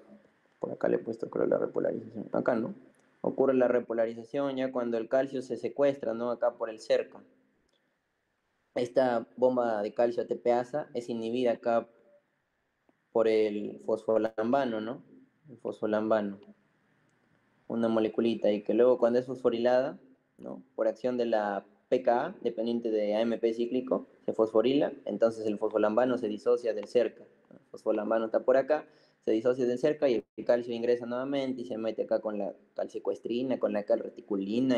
por acá le he puesto creo la repolarización. Acá, ¿no? Ocurre la repolarización ya cuando el calcio se secuestra, ¿no? Acá por el cerca. Esta bomba de calcio ATPasa es inhibida acá por el fosfolambano, ¿no? El fosfolambano, una moleculita y que luego cuando es fosforilada, ¿no? Por acción de la pKa, dependiente de AMP cíclico, se fosforila, entonces el fosfolambano se disocia del cerca. El fosfolambano está por acá, se disocia del cerca y el calcio ingresa nuevamente y se mete acá con la calcicuestrina, con la calreticulina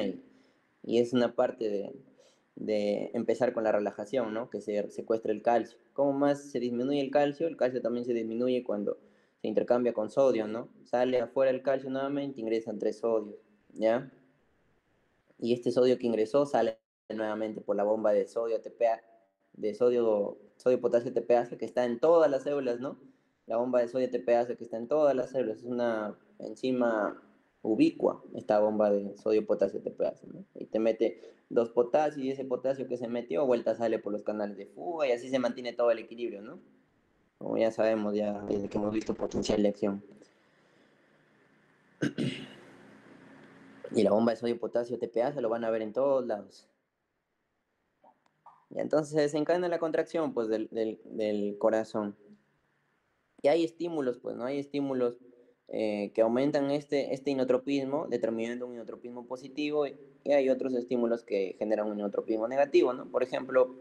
y es una parte de empezar con la relajación, ¿no? Que se secuestre el calcio. ¿Cómo más se disminuye el calcio también se disminuye cuando se intercambia con sodio, ¿no? Sale afuera el calcio nuevamente, ingresan 3 sodios, ¿ya? Y este sodio que ingresó sale nuevamente por la bomba de sodio ATPA, de sodio potasio ATPasa que está en todas las células, ¿no? La bomba de sodio ATPasa que está en todas las células, es una enzima ubicua, esta bomba de sodio potasio ATPasa, ¿no? Y te mete 2 potasios y ese potasio que se metió, vuelta sale por los canales de fuga y así se mantiene todo el equilibrio, ¿no? Como ya sabemos, ya desde que hemos visto potencial de acción. Y la bomba de sodio potasio TPA se lo van a ver en todos lados. Y entonces se desencadena la contracción pues, del corazón. Y hay estímulos, pues, ¿no? Hay estímulos que aumentan este inotropismo, determinando un inotropismo positivo, y hay otros estímulos que generan un inotropismo negativo, ¿no? Por ejemplo,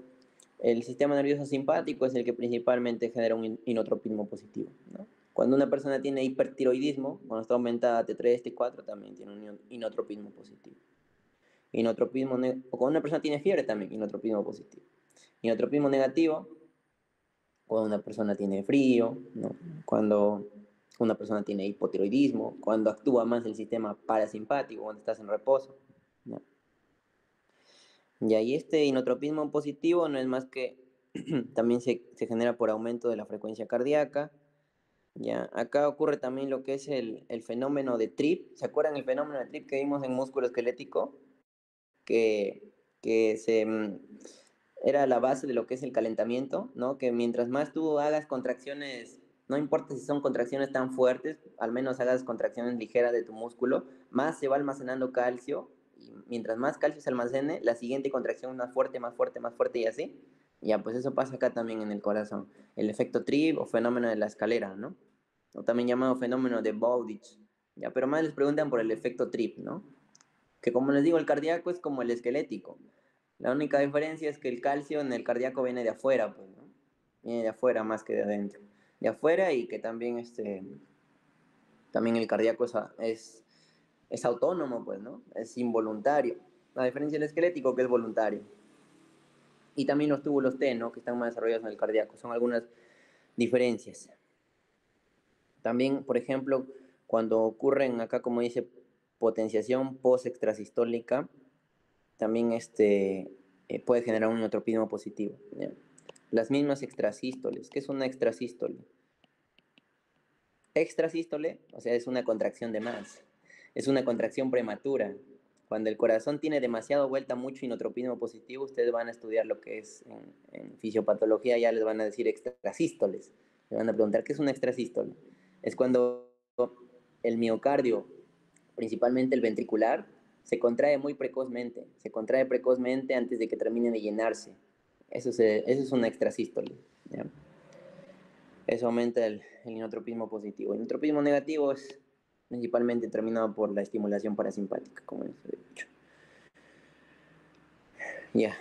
El sistema nervioso simpático es el que principalmente genera un inotropismo positivo, ¿no? Cuando una persona tiene hipertiroidismo, cuando está aumentada T3, T4, también tiene un inotropismo positivo. O cuando una persona tiene fiebre también, inotropismo positivo. Inotropismo negativo, cuando una persona tiene frío, ¿no? Cuando una persona tiene hipotiroidismo, cuando actúa más el sistema parasimpático, cuando estás en reposo, ¿no? Y ahí este inotropismo positivo no es más que también se genera por aumento de la frecuencia cardíaca. Ya, acá ocurre también lo que es el fenómeno de Tripp. ¿Se acuerdan el fenómeno de Tripp que vimos en músculo esquelético? Que, que era la base de lo que es el calentamiento, ¿no? Que mientras más tú hagas contracciones, no importa si son contracciones tan fuertes, al menos hagas contracciones ligeras de tu músculo, más se va almacenando calcio, y mientras más calcio se almacene, la siguiente contracción más fuerte, más fuerte, más fuerte y así. Ya, pues eso pasa acá también en el corazón. El efecto Tripp o fenómeno de la escalera, ¿no? O también llamado fenómeno de Bowditch. Ya, pero más les preguntan por el efecto Tripp, ¿no? Que como les digo, el cardíaco es como el esquelético. La única diferencia es que el calcio en el cardíaco viene de afuera, pues, ¿no? Viene de afuera más que de adentro. De afuera y que también, también el cardíaco es autónomo, pues, ¿no? Es involuntario. La diferencia del esquelético que es voluntario. Y también los túbulos T, ¿no? Que están más desarrollados en el cardíaco. Son algunas diferencias. También, por ejemplo, cuando ocurren acá, como dice, potenciación post-extrasistólica, también puede generar un inotropismo positivo, ¿ya? Las mismas extrasístoles. ¿Qué es una extrasístole? Extrasístole, o sea, es una contracción de más. Es una contracción prematura. Cuando el corazón tiene demasiado vuelta, mucho inotropismo positivo, ustedes van a estudiar lo que es en fisiopatología, ya les van a decir extrasístoles. Le van a preguntar, ¿qué es una extrasístole? Es cuando el miocardio, principalmente el ventricular, se contrae precozmente antes de que termine de llenarse. Eso es una extrasístole, ¿ya? Eso aumenta el inotropismo positivo. El inotropismo negativo es principalmente determinado por la estimulación parasimpática, como les he dicho. Ya.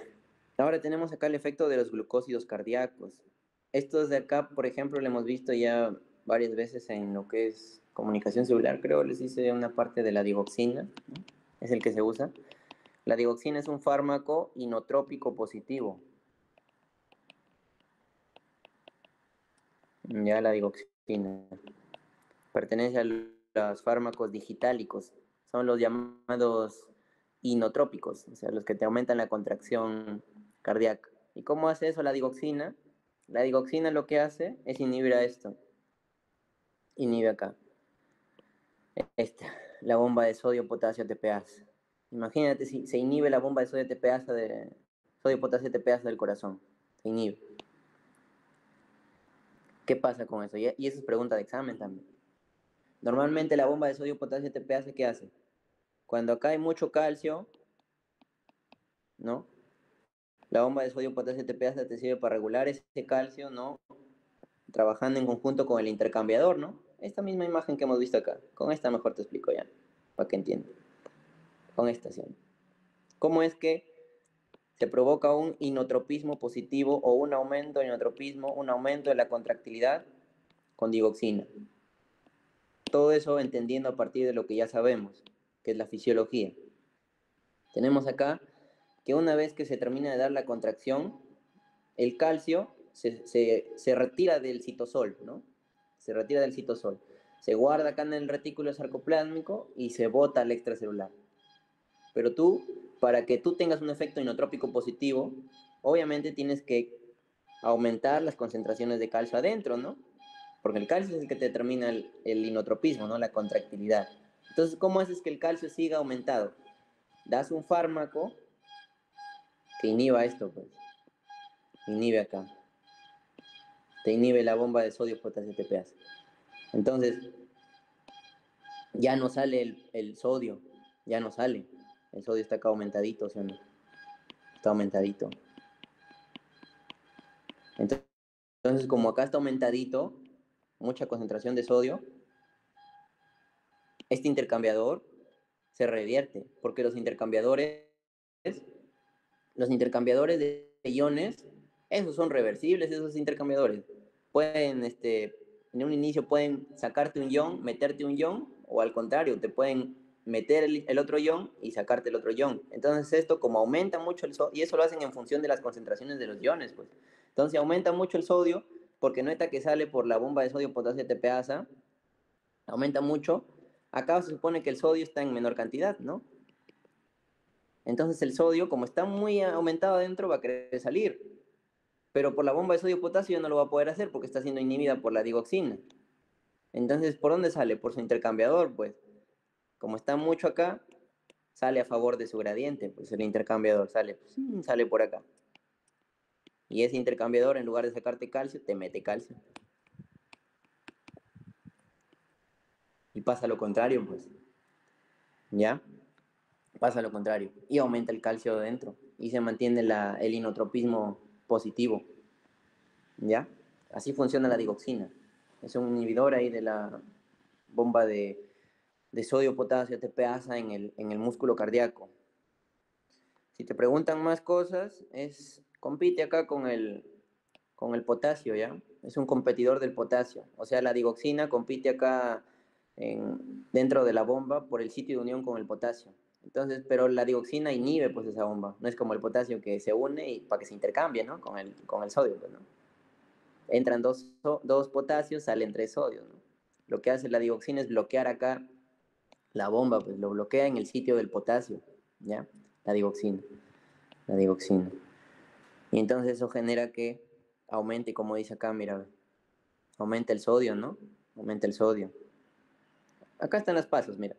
Ahora tenemos acá el efecto de los glucósidos cardíacos. Estos de acá, por ejemplo, lo hemos visto ya varias veces en lo que es comunicación celular, creo, les hice una parte de la digoxina, ¿no? Es el que se usa. La digoxina es un fármaco inotrópico positivo. Ya la digoxina pertenece a los fármacos digitálicos. Son los llamados inotrópicos, o sea, los que te aumentan la contracción cardíaca. ¿Y cómo hace eso la digoxina? La digoxina lo que hace es inhibir a esto. Inhibe acá. Esta, la bomba de sodio, potasio, TPase. Imagínate si se inhibe la bomba de sodio, TPase sodio, potasio, TPase del corazón. Se inhibe. ¿Qué pasa con eso? Y eso es pregunta de examen también. Normalmente la bomba de sodio, potasio, TPase, ¿qué hace? Cuando acá hay mucho calcio, ¿no? La bomba de sodio, potasio, TPase te sirve para regular ese calcio, ¿no? Trabajando en conjunto con el intercambiador, ¿no? Esta misma imagen que hemos visto acá. Con esta mejor te explico ya, para que entiendas. Con esta, ¿sí? ¿Cómo es que se provoca un inotropismo positivo o un aumento de inotropismo, un aumento de la contractilidad con digoxina? Todo eso entendiendo a partir de lo que ya sabemos, que es la fisiología. Tenemos acá que una vez que se termina de dar la contracción, el calcio se retira del citosol, ¿no? Se retira del citosol. Se guarda acá en el retículo sarcoplásmico y se bota al extracelular. Pero tú, para que tú tengas un efecto inotrópico positivo, obviamente tienes que aumentar las concentraciones de calcio adentro, ¿no? Porque el calcio es el que te determina el inotropismo, ¿no? La contractilidad. Entonces, ¿cómo haces que el calcio siga aumentado? Das un fármaco que inhiba esto, pues. Inhibe acá. Te inhibe la bomba de sodio, potasio, TPase. Entonces, ya no sale el sodio, ya no sale. El sodio está acá aumentadito, o sea, no, está aumentadito. Entonces, como acá está aumentadito, mucha concentración de sodio, este intercambiador se revierte, porque los intercambiadores de iones Esos son reversibles, esos intercambiadores. Pueden, en un inicio pueden sacarte un ion, meterte un ion, o al contrario, te pueden meter el otro ion y sacarte el otro ion. Entonces esto, como aumenta mucho el sodio, y eso lo hacen en función de las concentraciones de los iones, pues. Entonces aumenta mucho el sodio, porque no está que sale por la bomba de sodio potasio ATPasa, aumenta mucho. Acá se supone que el sodio está en menor cantidad, ¿no? Entonces el sodio, como está muy aumentado adentro, va a querer salir. Pero por la bomba de sodio potasio no lo va a poder hacer porque está siendo inhibida por la digoxina. Entonces, ¿por dónde sale? Por su intercambiador, pues. Como está mucho acá, sale a favor de su gradiente, pues el intercambiador sale, pues, sale por acá. Y ese intercambiador, en lugar de sacarte calcio, te mete calcio. Y pasa lo contrario, pues. ¿Ya? Pasa lo contrario. Y aumenta el calcio dentro. Y se mantiene el inotropismo positivo. ¿Ya? Así funciona la digoxina. Es un inhibidor ahí de la bomba de sodio, potasio, ATPasa en el músculo cardíaco. Si te preguntan más cosas, compite acá con el potasio, ¿ya? Es un competidor del potasio. O sea, la digoxina compite acá dentro de la bomba por el sitio de unión con el potasio. Entonces, pero la digoxina inhibe pues esa bomba. No es como el potasio que se une y para que se intercambie, ¿no? Con el sodio, pues, ¿no? Entran dos potasios, salen tres sodios, ¿no? Lo que hace la digoxina es bloquear acá la bomba, pues lo bloquea en el sitio del potasio, ¿ya? La digoxina, la digoxina. Y entonces eso genera que aumente, como dice acá, mira, aumenta el sodio, ¿no? Aumenta el sodio. Acá están los pasos, mira.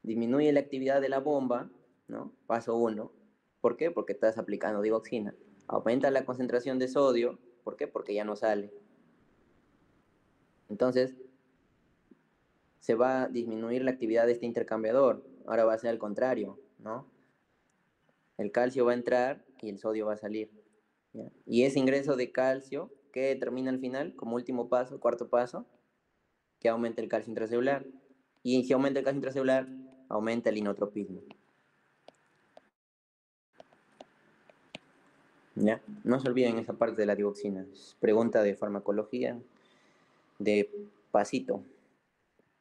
Disminuye la actividad de la bomba, ¿no? Paso 1. ¿Por qué? Porque estás aplicando digoxina. Aumenta la concentración de sodio. ¿Por qué? Porque ya no sale. Entonces, se va a disminuir la actividad de este intercambiador. Ahora va a ser al contrario, ¿no? El calcio va a entrar y el sodio va a salir, ¿ya? Y ese ingreso de calcio, ¿qué determina al final? Como último paso, cuarto paso, que aumenta el calcio intracelular. Y si aumenta el calcio intracelular, aumenta el inotropismo. ¿Ya? No se olviden esa parte de la digoxina. Es pregunta de farmacología, de pasito.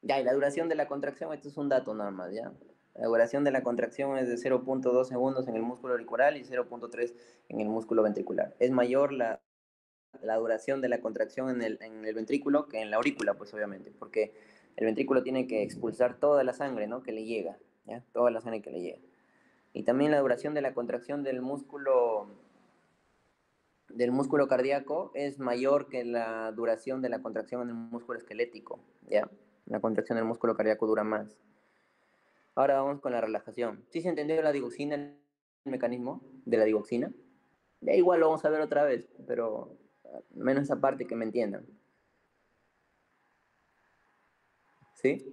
Ya, y la duración de la contracción, esto es un dato nada más, ¿ya? La duración de la contracción es de 0.2 segundos en el músculo auricular y 0.3 en el músculo ventricular. Es mayor la duración de la contracción en el ventrículo que en la aurícula, pues obviamente, porque el ventrículo tiene que expulsar toda la sangre, ¿no? Que le llega, ¿ya? Toda la sangre que le llega. Y también la duración de la contracción del músculo cardíaco es mayor que la duración de la contracción en el músculo esquelético, ¿ya? La contracción del músculo cardíaco dura más. Ahora vamos con la relajación. ¿Sí se entendió la digoxina, el mecanismo de la digoxina? Ya igual lo vamos a ver otra vez, pero menos esa parte que me entiendan. ¿Sí?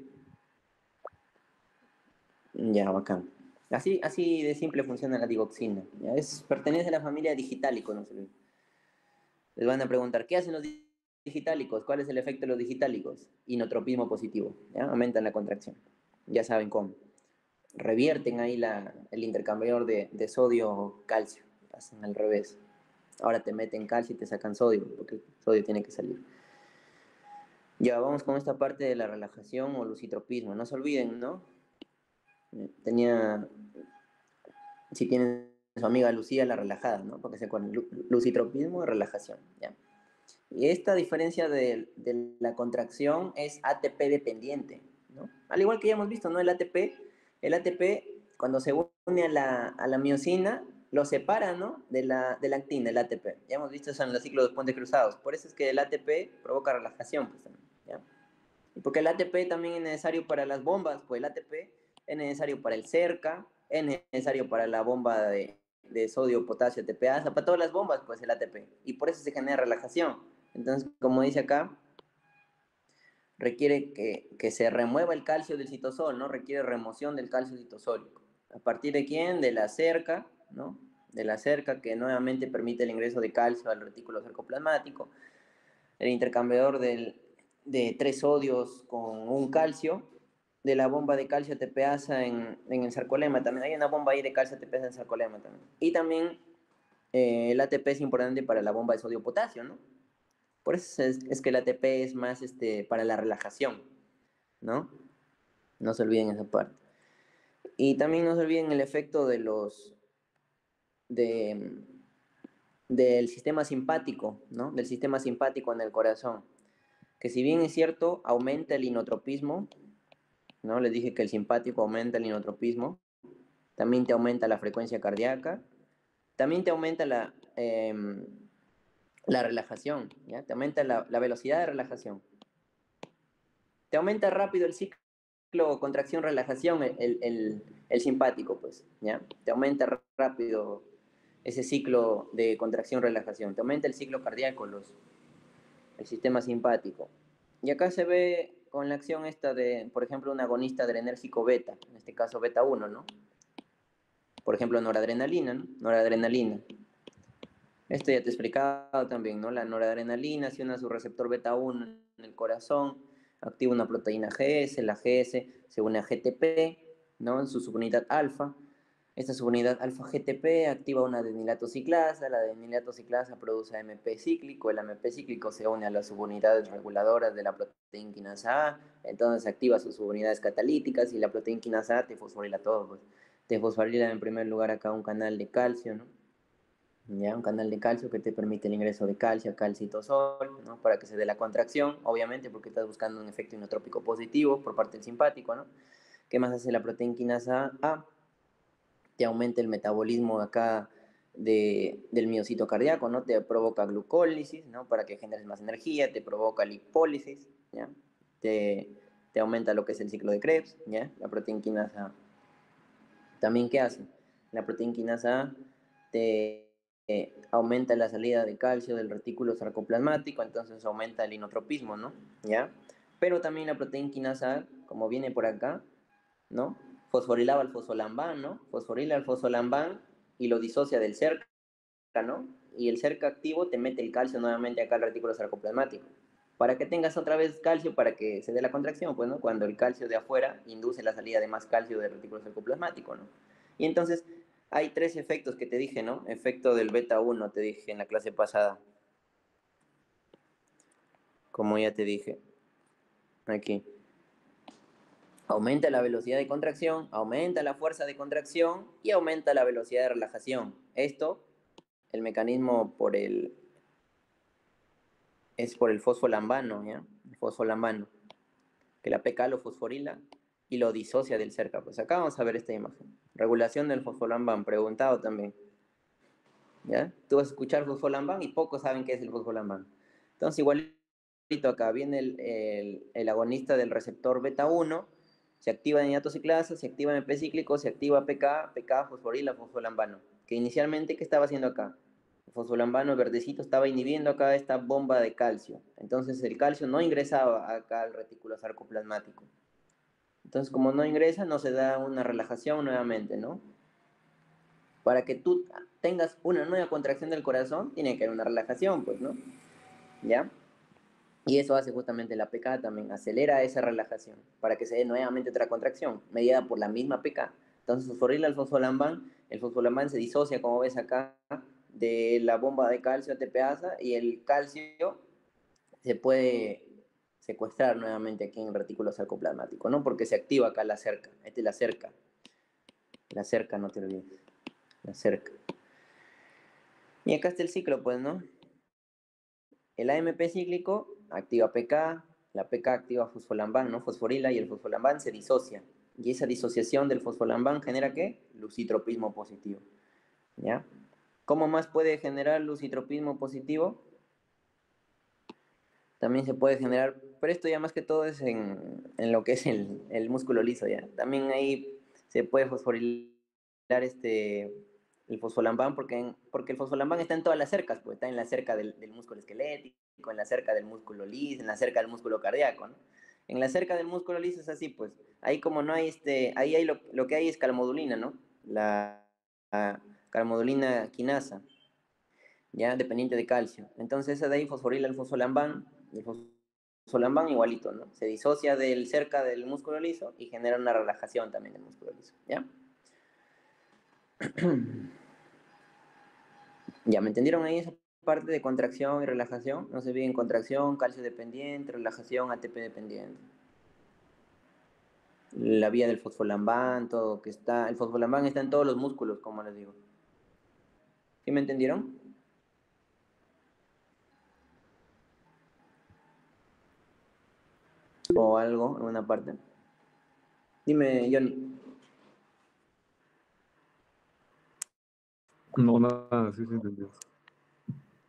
Ya, bacán. Así de simple funciona la digoxina. ¿Ya? Pertenece a la familia digitálico, no sé. Les van a preguntar, ¿qué hacen los digitálicos? ¿Cuál es el efecto de los digitálicos? Inotropismo positivo, ¿ya? Aumentan la contracción. Ya saben cómo. Revierten ahí el intercambiador de sodio-calcio. Hacen al revés. Ahora te meten calcio y te sacan sodio, porque el sodio tiene que salir. Ya, vamos con esta parte de la relajación o lucitropismo. No se olviden, ¿no? Si tienen su amiga Lucía la relajada, ¿no? Porque se acuerdan, lucitropismo y relajación, ¿ya? Y esta diferencia de la contracción es ATP dependiente, ¿no? Al igual que ya hemos visto, ¿no? El ATP cuando se une a la miosina, lo separa, ¿no? De la actina, el ATP. Ya hemos visto eso en los ciclos de puentes cruzados. Por eso es que el ATP provoca relajación, pues también, ¿ya? Y porque el ATP también es necesario para las bombas, pues el ATP es necesario para el cerca, es necesario para la bomba de sodio, potasio, ATPasa, para todas las bombas, pues el ATP. Y por eso se genera relajación. Entonces, como dice acá, requiere que se remueva el calcio del citosol, ¿no? Requiere remoción del calcio citosólico. ¿A partir de quién? De la cerca, ¿no? De la cerca que nuevamente permite el ingreso de calcio al retículo cercoplasmático. El intercambiador de tres sodios con un calcio, de la bomba de calcio ATPasa en el sarcolema también. Hay una bomba ahí de calcio ATPasa en el sarcolema también. Y también el ATP es importante para la bomba de sodio-potasio, ¿no? Por eso es que el ATP es más para la relajación, ¿no? No se olviden esa parte. Y también no se olviden el efecto de, del sistema simpático, ¿no? Del sistema simpático en el corazón. Que si bien es cierto, aumenta el inotropismo, ¿no? Les dije que el simpático aumenta el inotropismo, también te aumenta la frecuencia cardíaca, también te aumenta la relajación, ¿ya? Te aumenta la velocidad de relajación. Te aumenta rápido el ciclo contracción-relajación, el simpático, pues, ¿ya? Te aumenta rápido ese ciclo de contracción-relajación. Te aumenta el ciclo cardíaco, el sistema simpático. Y acá se ve con la acción esta de, por ejemplo, un agonista adrenérgico beta, en este caso beta 1, ¿no? Por ejemplo, noradrenalina, ¿no? Noradrenalina. Esto ya te he explicado también, ¿no? La noradrenalina se une a su receptor beta 1 en el corazón, activa una proteína GS, la GS se une a GTP, ¿no? En su subunidad alfa. Esta subunidad alfa-GTP activa una adenilato ciclasa, la adenilato ciclasa produce AMP cíclico, el AMP cíclico se une a las subunidades reguladoras de la proteína quinasa A, entonces activa sus subunidades catalíticas y la proteína quinasa A te fosforila todo, pues. Te fosforila en primer lugar acá un canal de calcio, ¿no? ¿Ya? Un canal de calcio que te permite el ingreso de calcio a calcitosol, ¿no? Para que se dé la contracción, obviamente, porque estás buscando un efecto inotrópico positivo por parte del simpático, ¿no? ¿Qué más hace la proteína quinasa A? Te aumenta el metabolismo acá del miocito cardíaco, ¿no? Te provoca glucólisis, ¿no? Para que generes más energía, te provoca lipólisis, ¿ya? Te, te aumenta lo que es el ciclo de Krebs, ¿ya? La proteína quinasa A. También, ¿qué hace? La proteína quinasa A te aumenta la salida de calcio del retículo sarcoplasmático, entonces aumenta el inotropismo, ¿no? ¿Ya? Pero también la proteína quinasa A, como viene por acá, ¿no? Fosforilaba el fosfolambán, ¿no? Fosforila el fosfolambán y lo disocia del cerca, ¿no? Y el cerca activo te mete el calcio nuevamente acá al retículo sarcoplasmático. Para que tengas otra vez calcio, para que se dé la contracción, pues, ¿no? Cuando el calcio de afuera induce la salida de más calcio del retículo sarcoplasmático, ¿no? Y entonces hay tres efectos que te dije, ¿no? Efecto del beta 1, te dije en la clase pasada. Como ya te dije. Aquí. Aumenta la velocidad de contracción, aumenta la fuerza de contracción y aumenta la velocidad de relajación. Esto, el mecanismo es por el fosfolambano, ¿ya? El fosfolambano, que la PK lo fosforila y lo disocia del cerca. Pues acá vamos a ver esta imagen. Regulación del fosfolambán, preguntado también. ¿Ya? Tú vas a escuchar fosfolambán y pocos saben qué es el fosfolambán. Entonces, igualito acá viene el agonista del receptor beta 1, se activa en ciclasa, se activa en MP cíclico, se activa PK, PK fosforila, fosfolambano. Que inicialmente, ¿qué estaba haciendo acá? El fosfolambano verdecito estaba inhibiendo acá esta bomba de calcio. Entonces el calcio no ingresaba acá al retículo sarcoplasmático. Entonces, como no ingresa, no se da una relajación nuevamente, ¿no? Para que tú tengas una nueva contracción del corazón, tiene que haber una relajación, pues, ¿no? ¿Ya? Y eso hace justamente la PK también, acelera esa relajación para que se dé nuevamente otra contracción, mediada por la misma PK. Entonces, fosforila el fosfolambán se disocia, como ves acá, de la bomba de calcio ATPasa y el calcio se puede secuestrar nuevamente aquí en el retículo sarcoplasmático, ¿no? Porque se activa acá la cerca, esta es la cerca, no te olvides, la cerca. Y acá está el ciclo, pues, ¿no? El AMP cíclico activa PK, la PK activa fosfolambán, ¿no? Fosforila y el fosfolambán se disocia. Y esa disociación del fosfolambán genera ¿qué? Lucitropismo positivo. ¿Ya? ¿Cómo más puede generar lucitropismo positivo? También se puede generar, pero esto ya más que todo es en lo que es el músculo liso, ¿ya? También ahí se puede fosforilar el fosfolambán porque el fosfolambán está en todas las cercas, pues está en la cerca del músculo esquelético, en la cerca del músculo liso, en la cerca del músculo cardíaco, ¿no? En la cerca del músculo liso es así, pues, ahí como no hay ahí hay lo que hay es calmodulina, ¿no? La calmodulina quinasa, ya dependiente de calcio. Entonces esa de ahí fosforila el fosfolambán, y el fosfolambán igualito, ¿no? Se disocia del cerca del músculo liso y genera una relajación también del músculo liso, ¿ya? ¿Ya me entendieron ahí esa parte de contracción y relajación? No se olviden contracción, calcio dependiente, relajación, ATP dependiente. La vía del fosfolambán, todo que está, el fosfolambán está en todos los músculos, como les digo. ¿Sí me entendieron? ¿O algo, en una parte? Dime, Johnny. No, nada, sí, sí, entendió.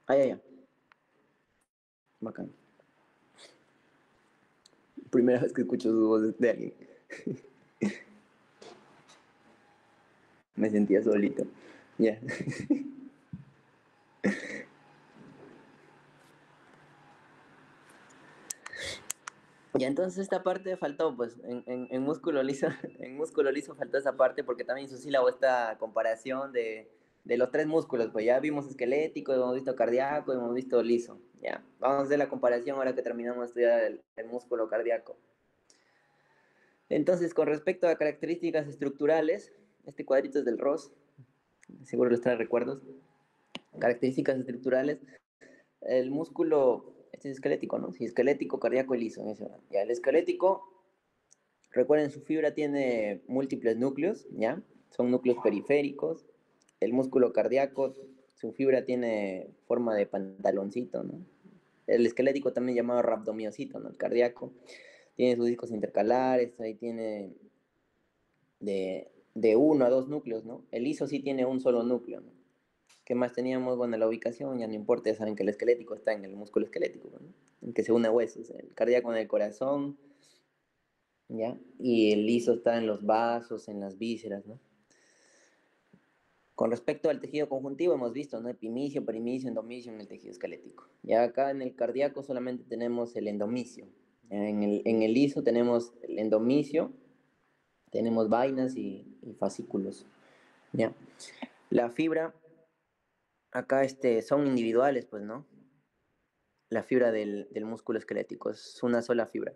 Ah, ya, ya. Bacán. Primera vez que escucho su voz de alguien. Me sentía solito. Ya. Ya, entonces esta parte faltó, pues, en músculo liso, en músculo liso faltó esa parte porque también su sílabo esta comparación de los tres músculos, pues ya vimos esquelético, hemos visto cardíaco, hemos visto liso, ya. Vamos a hacer la comparación ahora que terminamos de estudiar el músculo cardíaco. Entonces, con respecto a características estructurales, este cuadrito es del Ross, seguro les trae recuerdos. Características estructurales, el músculo, este es esquelético, ¿no? Sí, esquelético, cardíaco y liso. Ya, el esquelético, recuerden, su fibra tiene múltiples núcleos, ¿ya? Son núcleos periféricos. El músculo cardíaco, su fibra tiene forma de pantaloncito, ¿no? El esquelético también llamado rhabdomiocito, ¿no? El cardíaco tiene sus discos intercalares, ahí tiene de uno a dos núcleos, ¿no? El liso sí tiene un solo núcleo, ¿no? ¿Qué más teníamos? Bueno, la ubicación ya no importa, ya saben que el esquelético está en el músculo esquelético, ¿no? En que se une huesos, el cardíaco en el corazón, ¿ya? Y el liso está en los vasos, en las vísceras, ¿no? Con respecto al tejido conjuntivo hemos visto, ¿no? Epimicio, perimicio, endomicio en el tejido esquelético. Ya acá en el cardíaco solamente tenemos el endomicio. En el liso tenemos el endomicio, tenemos vainas y fascículos, ¿ya? La fibra, acá son individuales, pues, ¿no? La fibra del músculo esquelético, es una sola fibra.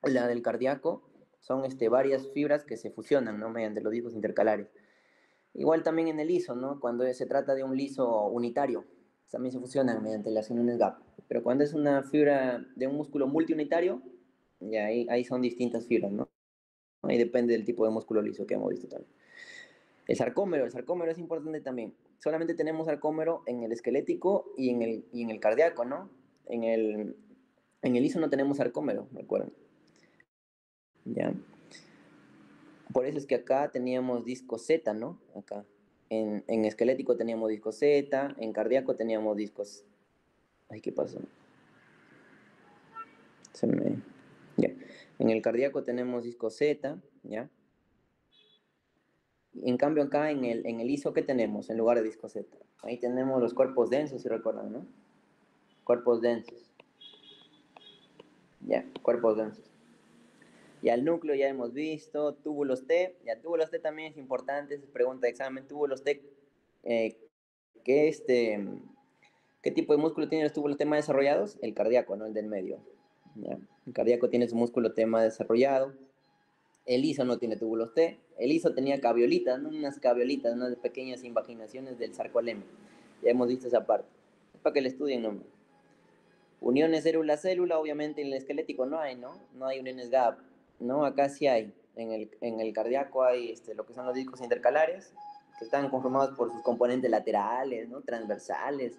La del cardíaco son varias fibras que se fusionan, ¿no? Mediante los discos intercalares. Igual también en el liso, ¿no? Cuando se trata de un liso unitario, también se fusionan mediante las uniones GAP. Pero cuando es una fibra de un músculo multiunitario, ya ahí son distintas fibras, ¿no? Ahí depende del tipo de músculo liso que hemos visto también. El sarcómero es importante también. Solamente tenemos sarcómero en el esquelético y en el cardíaco, ¿no? En el, en el liso no tenemos sarcómero, recuerden. ¿Ya? Por eso es que acá teníamos disco Z, ¿no? Acá. En esquelético teníamos disco Z, en cardíaco teníamos discos... Ay, ¿qué pasó? Se me... Ya. En el cardíaco tenemos disco Z, ¿ya? En cambio acá en el ISO, ¿qué tenemos en lugar de disco Z? Ahí tenemos los cuerpos densos, si recuerdan, ¿no? Cuerpos densos. Ya, cuerpos densos. Y al núcleo ya hemos visto, túbulos T. Ya, túbulos T también es importante, es pregunta de examen. Túbulos T, eh, ¿qué, ¿qué tipo de músculo tienen los túbulos T más desarrollados? El cardíaco, ¿no? El del medio. ¿Ya? El cardíaco tiene su músculo T más desarrollado. El ISO no tiene túbulos T. El ISO tenía caviolitas, ¿no? Unas caviolitas, unas pequeñas invaginaciones del sarcolemma. Ya hemos visto esa parte. Es para que le estudien, ¿no? Uniones célula-célula, obviamente en el esquelético no hay, ¿no? No hay uniones GAP, ¿no? Acá sí hay. En el cardíaco hay lo que son los discos intercalares, que están conformados por sus componentes laterales, ¿no? Transversales.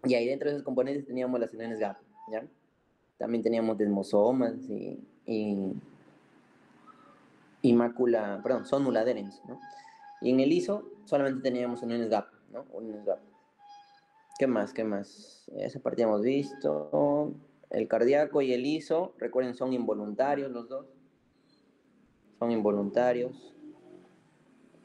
Y ahí dentro de esos componentes teníamos las uniones GAP, ¿ya? También teníamos desmosomas y mácula, perdón, sonula adherens, ¿no? Y en el ISO solamente teníamos uniones GAP, ¿no? Uniones GAP. ¿Qué más? ¿Qué más? Esa parte ya hemos visto. El cardíaco y el ISO, recuerden, son involuntarios los dos. Son involuntarios.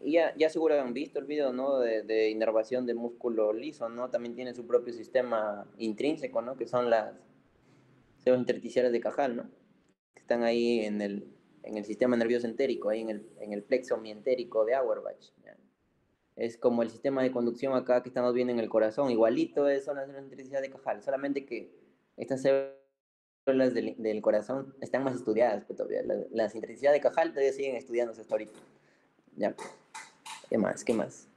Y ya seguro han visto el video, ¿no? De inervación del músculo liso, ¿no? También tiene su propio sistema intrínseco, ¿no? Que son las células intersticiales de Cajal, ¿no? Que están ahí en el sistema nervioso entérico, ahí en el plexo mientérico de Auerbach, ¿ya? Es como el sistema de conducción acá que estamos viendo en el corazón, igualito son las células intersticiales de Cajal, solamente que estas células del corazón están más estudiadas, pues, todavía. Las intersticiales de Cajal todavía siguen estudiándose hasta ahorita. ¿Ya? ¿Qué más? ¿Qué más?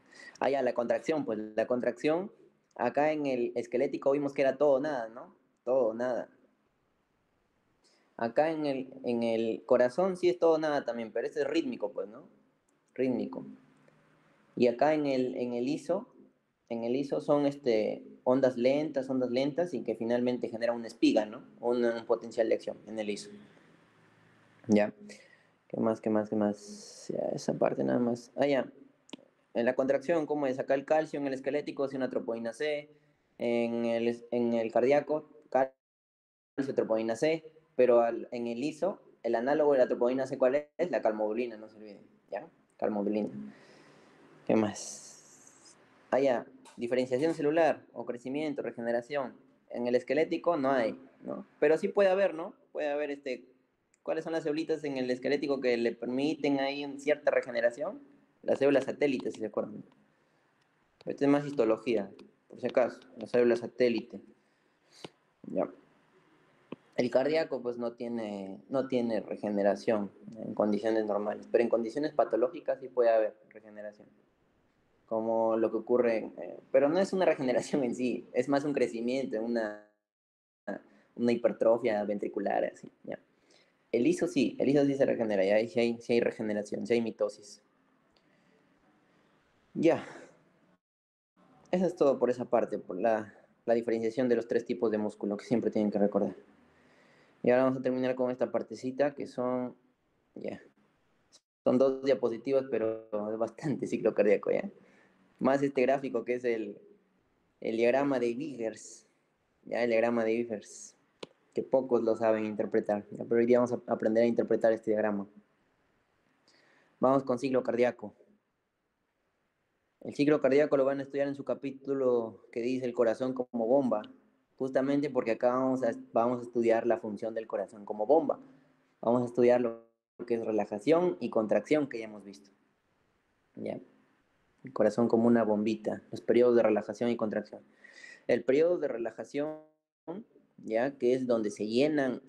Ah, ya, la contracción, pues la contracción, acá en el esquelético vimos que era todo o nada, ¿no? Todo o nada. Acá en el corazón sí es todo o nada también, pero este es rítmico, pues, ¿no? Rítmico. Y acá en el ISO son ondas lentas y que finalmente generan una espiga, ¿no? Un potencial de acción en el ISO. ¿Ya? ¿Qué más, qué más, qué más? Ya, esa parte nada más. Ah, ya. En la contracción, ¿cómo es? Acá el calcio en el esquelético es una troponina C, en el cardíaco, calcio, troponina C, pero en el ISO, el análogo de la troponina C, ¿cuál es? La calmodulina, no se olviden, ¿ya? Calmodulina. ¿Qué más? Ah, ya, diferenciación celular o crecimiento, regeneración. En el esquelético no hay, ¿no? Pero sí puede haber, ¿no? Puede haber ¿cuáles son las células en el esquelético que le permiten ahí cierta regeneración? Las células satélites, si se acuerdan. Esto es más histología, por si acaso, las células satélite. Ya. El cardíaco pues no tiene regeneración en condiciones normales, pero en condiciones patológicas sí puede haber regeneración, como lo que ocurre, pero no es una regeneración en sí, es más un crecimiento, una hipertrofia ventricular, así, ya. El ISO sí se regenera, ya, sí hay regeneración, sí hay mitosis. Ya, eso es todo por esa parte, por la diferenciación de los tres tipos de músculo que siempre tienen que recordar. Y ahora vamos a terminar con esta partecita que ya, son dos diapositivas, pero es bastante ciclo cardíaco, ¿ya? Más este gráfico que es el diagrama de Vickers, ¿ya? El diagrama de Vickers, que pocos lo saben interpretar, ¿ya? Pero hoy día vamos a aprender a interpretar este diagrama. Vamos con ciclo cardíaco. El ciclo cardíaco lo van a estudiar en su capítulo que dice el corazón como bomba, justamente porque acá vamos a estudiar la función del corazón como bomba. Vamos a estudiar lo que es relajación y contracción que ya hemos visto. ¿Ya? El corazón como una bombita, los periodos de relajación y contracción. El periodo de relajación, ya que es donde se llenan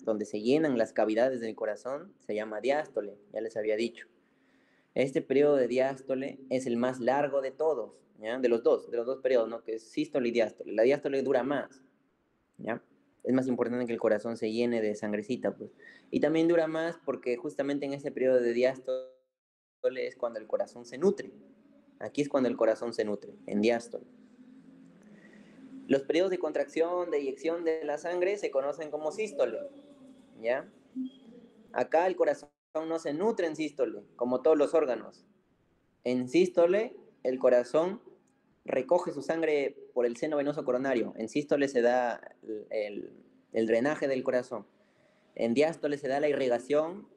las cavidades del corazón, se llama diástole, ya les había dicho. Este periodo de diástole es el más largo de todos, ¿ya? De los dos periodos, ¿no? Que es sístole y diástole. La diástole dura más, ¿ya? Es más importante que el corazón se llene de sangrecita, pues. Y también dura más porque justamente en ese periodo de diástole es cuando el corazón se nutre. Aquí es cuando el corazón se nutre, en diástole. Los periodos de contracción, de eyección de la sangre se conocen como sístole, ¿ya? Acá el corazón no se nutre en sístole, como todos los órganos. En sístole, el corazón recoge su sangre por el seno venoso coronario. En sístole se da el drenaje del corazón. En diástole se da la irrigación,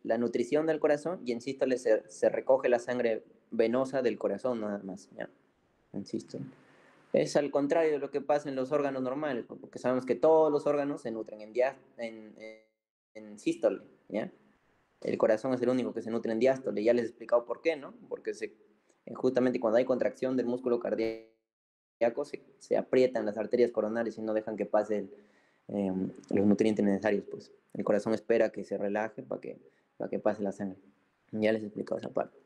la nutrición del corazón, y en sístole se recoge la sangre venosa del corazón nada más, ¿ya? En sístole. Es al contrario de lo que pasa en los órganos normales, porque sabemos que todos los órganos se nutren en sístole, ¿ya? El corazón es el único que se nutre en diástole, ya les he explicado por qué, ¿no? Porque justamente cuando hay contracción del músculo cardíaco se aprietan las arterias coronarias y no dejan que pasen los nutrientes necesarios, pues. El corazón espera que se relaje para que pase la sangre. Ya les he explicado esa parte.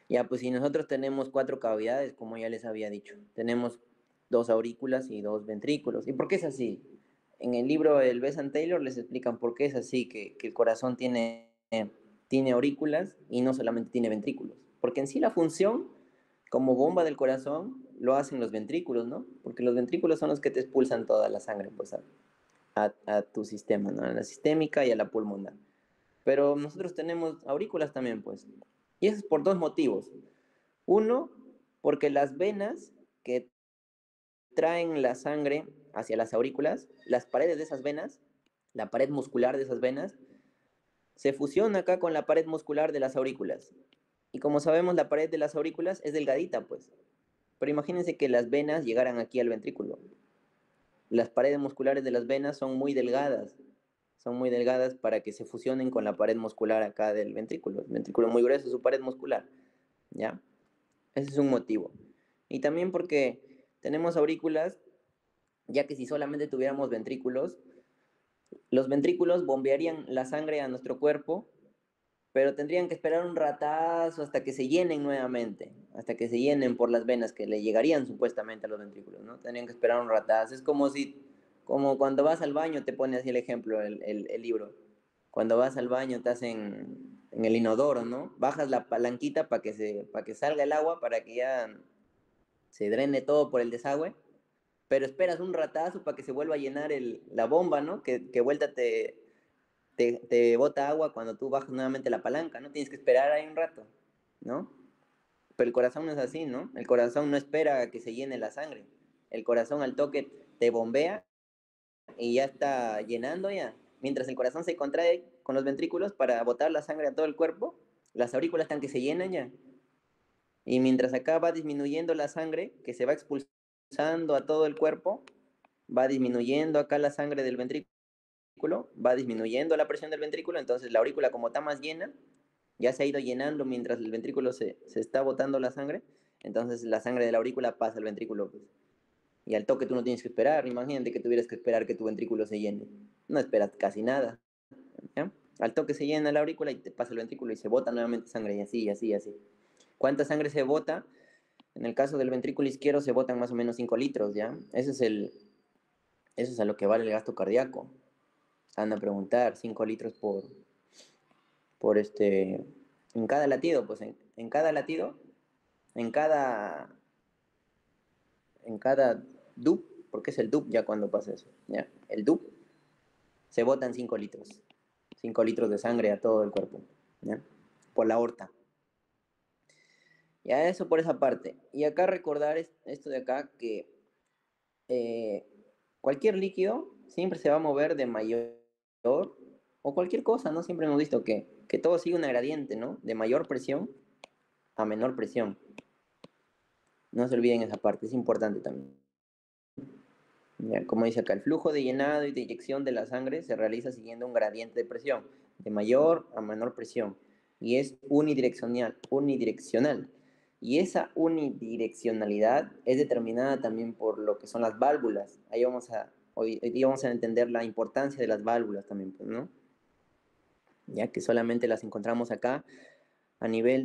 Ya, pues si nosotros tenemos cuatro cavidades, como ya les había dicho, tenemos dos aurículas y dos ventrículos. ¿Y por qué es así? En el libro El Bess and Taylor les explican por qué es así, que el corazón tiene aurículas y no solamente tiene ventrículos. Porque en sí la función como bomba del corazón lo hacen los ventrículos, ¿no? Porque los ventrículos son los que te expulsan toda la sangre, pues, a tu sistema, ¿no? A la sistémica y a la pulmonar. Pero nosotros tenemos aurículas también, pues. Y eso es por dos motivos. Uno, porque las venas que traen la sangre hacia las aurículas, las paredes de esas venas, la pared muscular de esas venas, se fusiona acá con la pared muscular de las aurículas. Y como sabemos, la pared de las aurículas es delgadita, pues. Pero imagínense que las venas llegaran aquí al ventrículo. Las paredes musculares de las venas son muy delgadas para que se fusionen con la pared muscular acá del ventrículo. El ventrículo muy grueso, su pared muscular, ¿ya? Ese es un motivo. Y también porque tenemos aurículas, ya que si solamente tuviéramos ventrículos, los ventrículos bombearían la sangre a nuestro cuerpo, pero tendrían que esperar un ratazo hasta que se llenen nuevamente, hasta que se llenen por las venas que le llegarían supuestamente a los ventrículos, ¿no? Tendrían que esperar un ratazo. Es como si, como cuando vas al baño, te pone así el ejemplo, el libro. Cuando vas al baño, estás en el inodoro, ¿no? Bajas la palanquita para que salga el agua, para que ya se drene todo por el desagüe, pero esperas un ratazo para que se vuelva a llenar la bomba, ¿no? Que vuelta te bota agua cuando tú bajas nuevamente la palanca, ¿no? Tienes que esperar ahí un rato, ¿no? Pero el corazón no es así, ¿no? El corazón no espera a que se llene la sangre. El corazón al toque te bombea y ya está llenando ya. Mientras el corazón se contrae con los ventrículos para botar la sangre a todo el cuerpo, las aurículas están que se llenan ya. Y mientras acá va disminuyendo la sangre, que se va expulsando a todo el cuerpo, va disminuyendo acá la sangre del ventrículo, va disminuyendo la presión del ventrículo, entonces la aurícula como está más llena, ya se ha ido llenando mientras el ventrículo se está botando la sangre, entonces la sangre de la aurícula pasa al ventrículo, pues. Y al toque tú no tienes que esperar, imagínate que tuvieras que esperar que tu ventrículo se llene. No esperas casi nada, ¿ya? Al toque se llena la aurícula y te pasa el ventrículo y se bota nuevamente sangre, y así, y así, y así. ¿Cuánta sangre se bota? En el caso del ventrículo izquierdo se botan más o menos 5 litros, ¿ya? Eso es a lo que vale el gasto cardíaco. Anda a preguntar, 5 litros por en cada latido, pues en cada latido, en cada, en cada dub, porque es el dub ya cuando pasa eso, ¿ya? El dub se botan 5 litros, 5 litros de sangre a todo el cuerpo, ¿ya? Por la aorta. Ya eso por esa parte. Y acá recordar esto de acá, que eh, cualquier líquido siempre se va a mover de mayor o cualquier cosa, ¿no? Siempre hemos visto que todo sigue una gradiente, ¿no? De mayor presión a menor presión. No se olviden esa parte, es importante también. Ya, como dice acá, el flujo de llenado y de eyección de la sangre se realiza siguiendo un gradiente de presión, de mayor a menor presión, y es unidireccional. Y esa unidireccionalidad es determinada también por lo que son las válvulas. Hoy día vamos a entender la importancia de las válvulas también, pues, ¿no? Ya que solamente las encontramos acá a nivel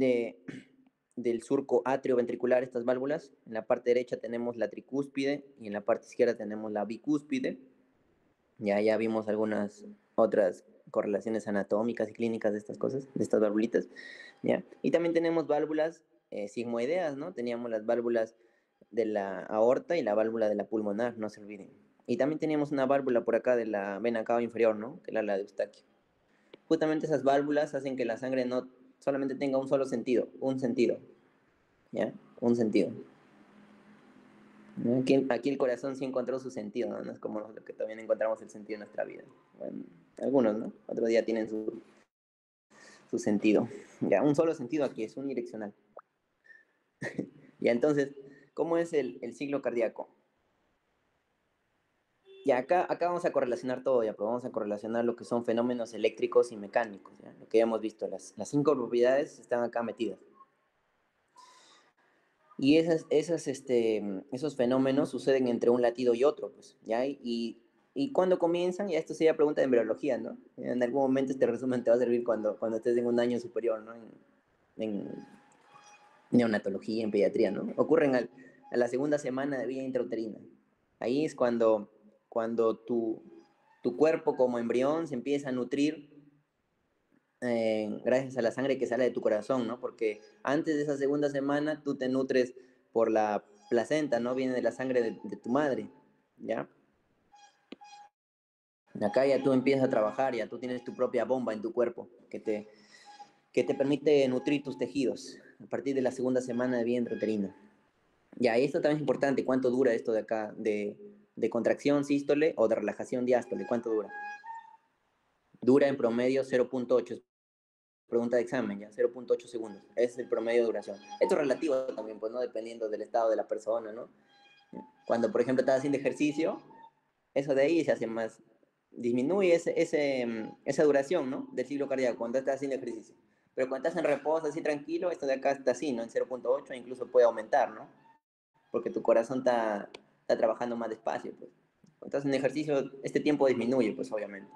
del surco atrioventricular, estas válvulas. En la parte derecha tenemos la tricúspide y en la parte izquierda tenemos la bicúspide. Ya vimos algunas otras correlaciones anatómicas y clínicas de estas cosas, de estas válvulitas, ¿ya? Y también tenemos válvulas sigmoideas, ¿no? Teníamos las válvulas de la aorta y la válvula de la pulmonar, no se olviden. Y también teníamos una válvula por acá de la vena cava inferior, ¿no? Que era la de Eustaquio. Justamente esas válvulas hacen que la sangre no solamente tenga un solo sentido, ¿ya? Un sentido. ¿No? Aquí el corazón sí encontró su sentido, ¿no? No es como nosotros que también encontramos el sentido en nuestra vida. Bueno, algunos, ¿no? Otro día tienen su sentido. Ya, un solo sentido aquí, es unidireccional. Ya, entonces, ¿cómo es el ciclo cardíaco? Ya, acá vamos a correlacionar todo, ya, pero vamos a correlacionar lo que son fenómenos eléctricos y mecánicos, ¿ya? Lo que ya hemos visto, las 5 propiedades están acá metidas. Y esos fenómenos suceden entre un latido y otro, pues, ¿ya? Y cuando comienzan, ya esto sería pregunta de embriología, ¿no? En algún momento este resumen te va a servir cuando estés en un año superior, ¿no? En neonatología, en pediatría, ¿no? Ocurren a la segunda semana de vida intrauterina. Ahí es cuando tu cuerpo como embrión se empieza a nutrir gracias a la sangre que sale de tu corazón, ¿no? Porque antes de esa segunda semana tú te nutres por la placenta, ¿no? Viene de la sangre de tu madre, ¿ya? Acá ya tú empiezas a trabajar, ya tú tienes tu propia bomba en tu cuerpo que te permite nutrir tus tejidos a partir de la segunda semana de vida intrauterina. Ya, y esto también es importante, ¿cuánto dura esto de acá, de contracción sístole o de relajación diástole? ¿Cuánto dura? Dura en promedio 0.8, pregunta de examen, ya, 0.8 segundos. Ese es el promedio de duración. Esto es relativo también, pues, ¿no? Dependiendo del estado de la persona, ¿no? Cuando, por ejemplo, estás haciendo ejercicio, eso de ahí se hace más, disminuye esa duración, ¿no? Del ciclo cardíaco, cuando estás haciendo ejercicio. Pero cuando estás en reposo, así tranquilo, esto de acá está así, ¿no? En 0.8, incluso puede aumentar, ¿no? Porque tu corazón está trabajando más despacio, pues. Cuando estás en ejercicio, este tiempo disminuye, pues, obviamente.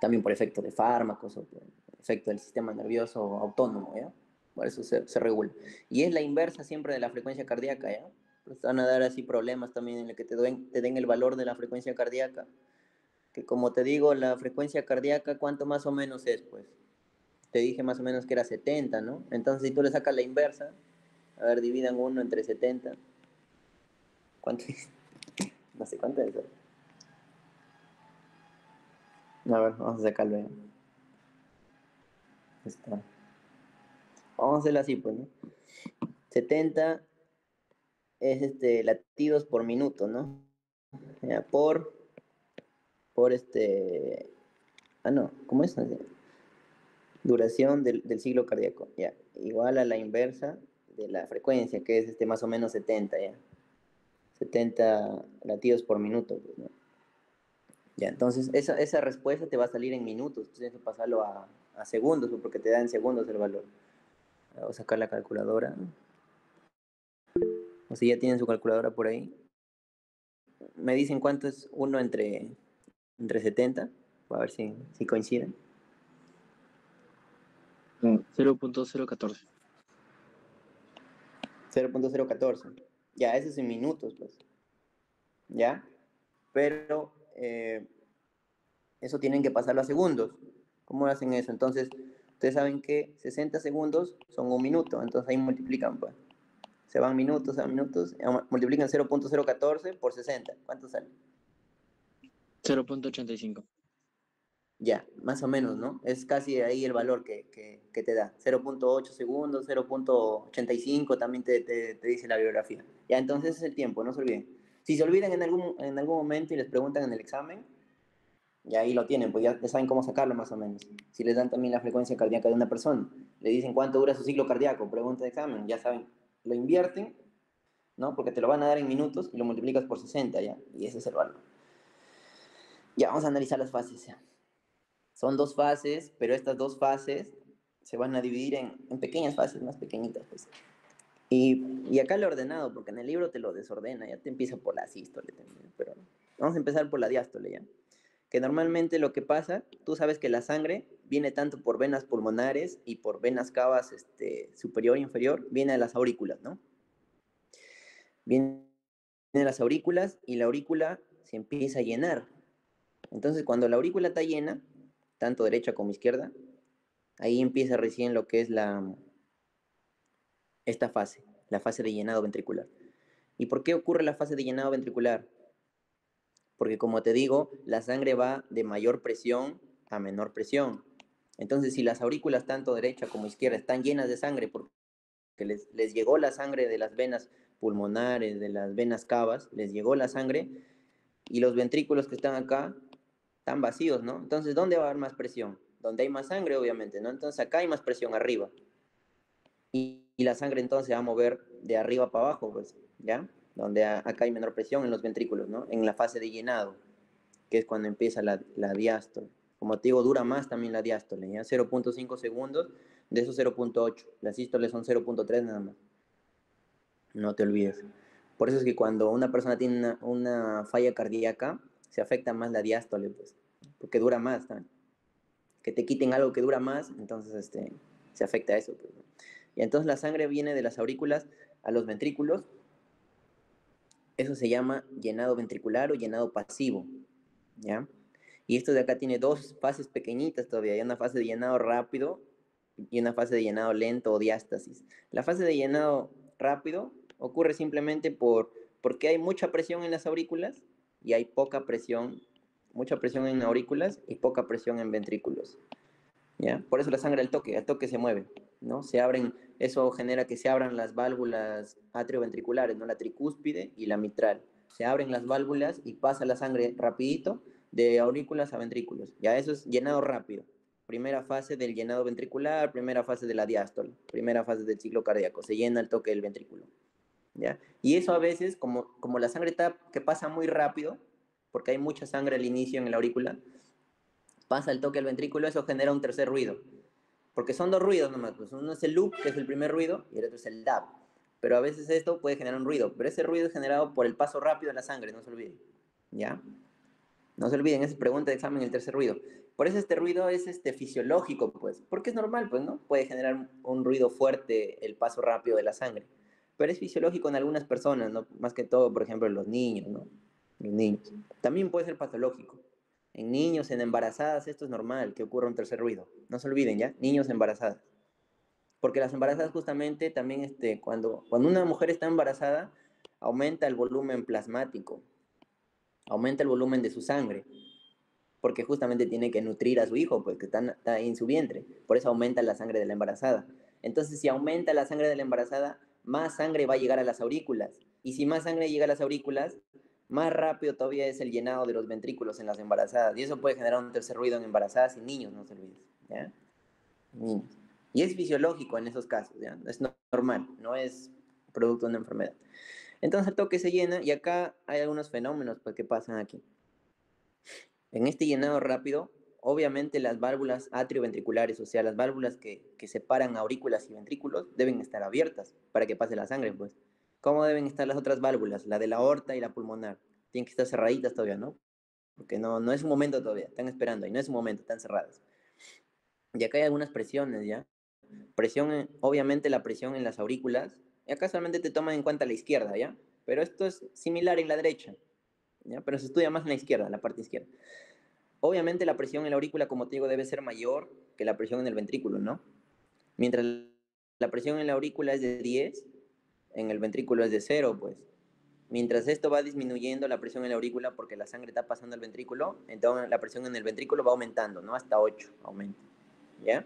también por efecto de fármacos o por efecto del sistema nervioso autónomo, ¿ya? Por eso se regula. Y es la inversa siempre de la frecuencia cardíaca, ¿ya? Pues te van a dar así problemas también en el que te den el valor de la frecuencia cardíaca, que como te digo, la frecuencia cardíaca, ¿cuánto más o menos es? Pues te dije más o menos que era 70, ¿no? Entonces si tú le sacas la inversa, a ver, dividan 1 entre 70, ¿cuánto es? No sé cuánto es. A ver, vamos a sacarlo, ¿ya? Está. Vamos a hacerlo así, pues, ¿no? 70 es latidos por minuto, ¿no? Ya, por no, ¿cómo es? Duración del ciclo cardíaco, ya. Igual a la inversa de la frecuencia, que es más o menos 70, ya. 70 latidos por minuto, pues, ¿no? Ya, entonces esa respuesta te va a salir en minutos, tú tienes que pasarlo a segundos, porque te da en segundos el valor. Voy a sacar la calculadora. O si ya tienen su calculadora por ahí. Me dicen cuánto es 1 entre 70, a ver si coinciden. 0.014. 0.014. Ya, eso es en minutos, pues. ¿Ya? Pero eso tienen que pasarlo a segundos. ¿Cómo hacen eso? Entonces, ustedes saben que 60 segundos son un minuto, entonces ahí multiplican, pues. Se van minutos, multiplican 0.014 por 60. ¿Cuánto sale? 0.85. Ya, más o menos, ¿no? Es casi ahí el valor que te da. 0.8 segundos, 0.85 también te dice la bibliografía. Ya, entonces es el tiempo, no se olviden. Si se olvidan en algún momento y les preguntan en el examen, ya ahí lo tienen, pues ya saben cómo sacarlo más o menos. Si les dan también la frecuencia cardíaca de una persona, le dicen cuánto dura su ciclo cardíaco, pregunta de examen, ya saben, lo invierten, ¿no? Porque te lo van a dar en minutos y lo multiplicas por 60, ya, y ese es el valor. Ya, vamos a analizar las fases, ya. Son 2 fases, pero estas 2 fases se van a dividir en pequeñas fases más pequeñitas, pues. Y acá lo he ordenado, porque en el libro te lo desordena, ya te empieza por la sístole, pero vamos a empezar por la diástole, ya. Que normalmente lo que pasa, tú sabes que la sangre viene tanto por venas pulmonares y por venas cavas superior e inferior, viene a las aurículas, ¿no? Viene a las aurículas y la aurícula se empieza a llenar. Entonces, cuando la aurícula está llena, tanto derecha como izquierda, ahí empieza recién lo que es esta fase, la fase de llenado ventricular. ¿Y por qué ocurre la fase de llenado ventricular? Porque como te digo, la sangre va de mayor presión a menor presión. Entonces, si las aurículas, tanto derecha como izquierda, están llenas de sangre porque les llegó la sangre de las venas pulmonares, de las venas cavas, les llegó la sangre, y los ventrículos que están acá están vacíos, ¿no? Entonces, ¿dónde va a haber más presión? Donde hay más sangre, obviamente, ¿no? Entonces, acá hay más presión arriba. Y la sangre entonces va a mover de arriba para abajo, pues, ¿ya? Donde acá hay menor presión en los ventrículos, ¿no? En la fase de llenado, que es cuando empieza la diástole. Como te digo, dura más también la diástole, ¿ya? 0.5 segundos, de esos 0.8. Las sístoles son 0.3 nada más. No te olvides. Por eso es que cuando una persona tiene una falla cardíaca, se afecta más la diástole, pues, porque dura más, ¿no? Que te quiten algo que dura más, entonces se afecta a eso, pues, ¿no? Y entonces la sangre viene de las aurículas a los ventrículos. Eso se llama llenado ventricular o llenado pasivo, ¿ya? Y esto de acá tiene 2 fases pequeñitas todavía. Hay una fase de llenado rápido y una fase de llenado lento o diástasis. La fase de llenado rápido ocurre simplemente porque hay mucha presión en las aurículas y hay poca presión, mucha presión en aurículas y poca presión en ventrículos, ¿ya? Por eso la sangre al toque se mueve, ¿no? Se abren, eso genera que se abran las válvulas atrioventriculares, ¿no? La tricúspide y la mitral. Se abren las válvulas y pasa la sangre rapidito de aurículas a ventrículos. Ya eso es llenado rápido. Primera fase del llenado ventricular, primera fase de la diástole, primera fase del ciclo cardíaco. Se llena el toque del ventrículo, ¿ya? Y eso a veces, como la sangre está, que pasa muy rápido, porque hay mucha sangre al inicio en la aurícula, pasa el toque al ventrículo, eso genera un tercer ruido. Porque son 2 ruidos nomás, pues uno es el loop, que es el primer ruido, y el otro es el dab. Pero a veces esto puede generar un ruido, pero ese ruido es generado por el paso rápido de la sangre, no se olviden, ¿ya? No se olviden, esa es pregunta de examen, el tercer ruido. Por eso este ruido es fisiológico, pues, porque es normal, pues, ¿no? Puede generar un ruido fuerte el paso rápido de la sangre, pero es fisiológico en algunas personas, ¿no? Más que todo, por ejemplo, en los niños, ¿no? Los niños. También puede ser patológico. En niños, en embarazadas, esto es normal, que ocurra un tercer ruido. No se olviden, ¿ya? Niños embarazadas. Porque las embarazadas justamente también, cuando una mujer está embarazada, aumenta el volumen plasmático, aumenta el volumen de su sangre, porque justamente tiene que nutrir a su hijo, pues que está ahí en su vientre. Por eso aumenta la sangre de la embarazada. Entonces, si aumenta la sangre de la embarazada, más sangre va a llegar a las aurículas. Y si más sangre llega a las aurículas, más rápido todavía es el llenado de los ventrículos en las embarazadas. Y eso puede generar un tercer ruido en embarazadas y niños, no se olviden. ¿Ya? Niños. Y es fisiológico en esos casos, ¿ya? Es normal, no es producto de una enfermedad. Entonces el toque se llena y acá hay algunos fenómenos pues, que pasan aquí. En este llenado rápido, obviamente las válvulas atrioventriculares, o sea, las válvulas que separan aurículas y ventrículos, deben estar abiertas para que pase la sangre, pues. ¿Cómo deben estar las otras válvulas? La de la aorta y la pulmonar. Tienen que estar cerraditas todavía, ¿no? Porque no es un momento todavía, están esperando y no es un momento, están cerradas. Y acá hay algunas presiones, ¿ya? Presión, obviamente la presión en las aurículas, y acá solamente te toman en cuenta la izquierda, ¿ya? Pero esto es similar en la derecha, ¿ya? Pero se estudia más en la izquierda, la parte izquierda. Obviamente la presión en la aurícula, como te digo, debe ser mayor que la presión en el ventrículo, ¿no? Mientras la presión en la aurícula es de 10, en el ventrículo es de 0, pues. Mientras esto va disminuyendo la presión en la aurícula porque la sangre está pasando al ventrículo, entonces la presión en el ventrículo va aumentando, ¿no? Hasta 8 aumenta, ¿ya?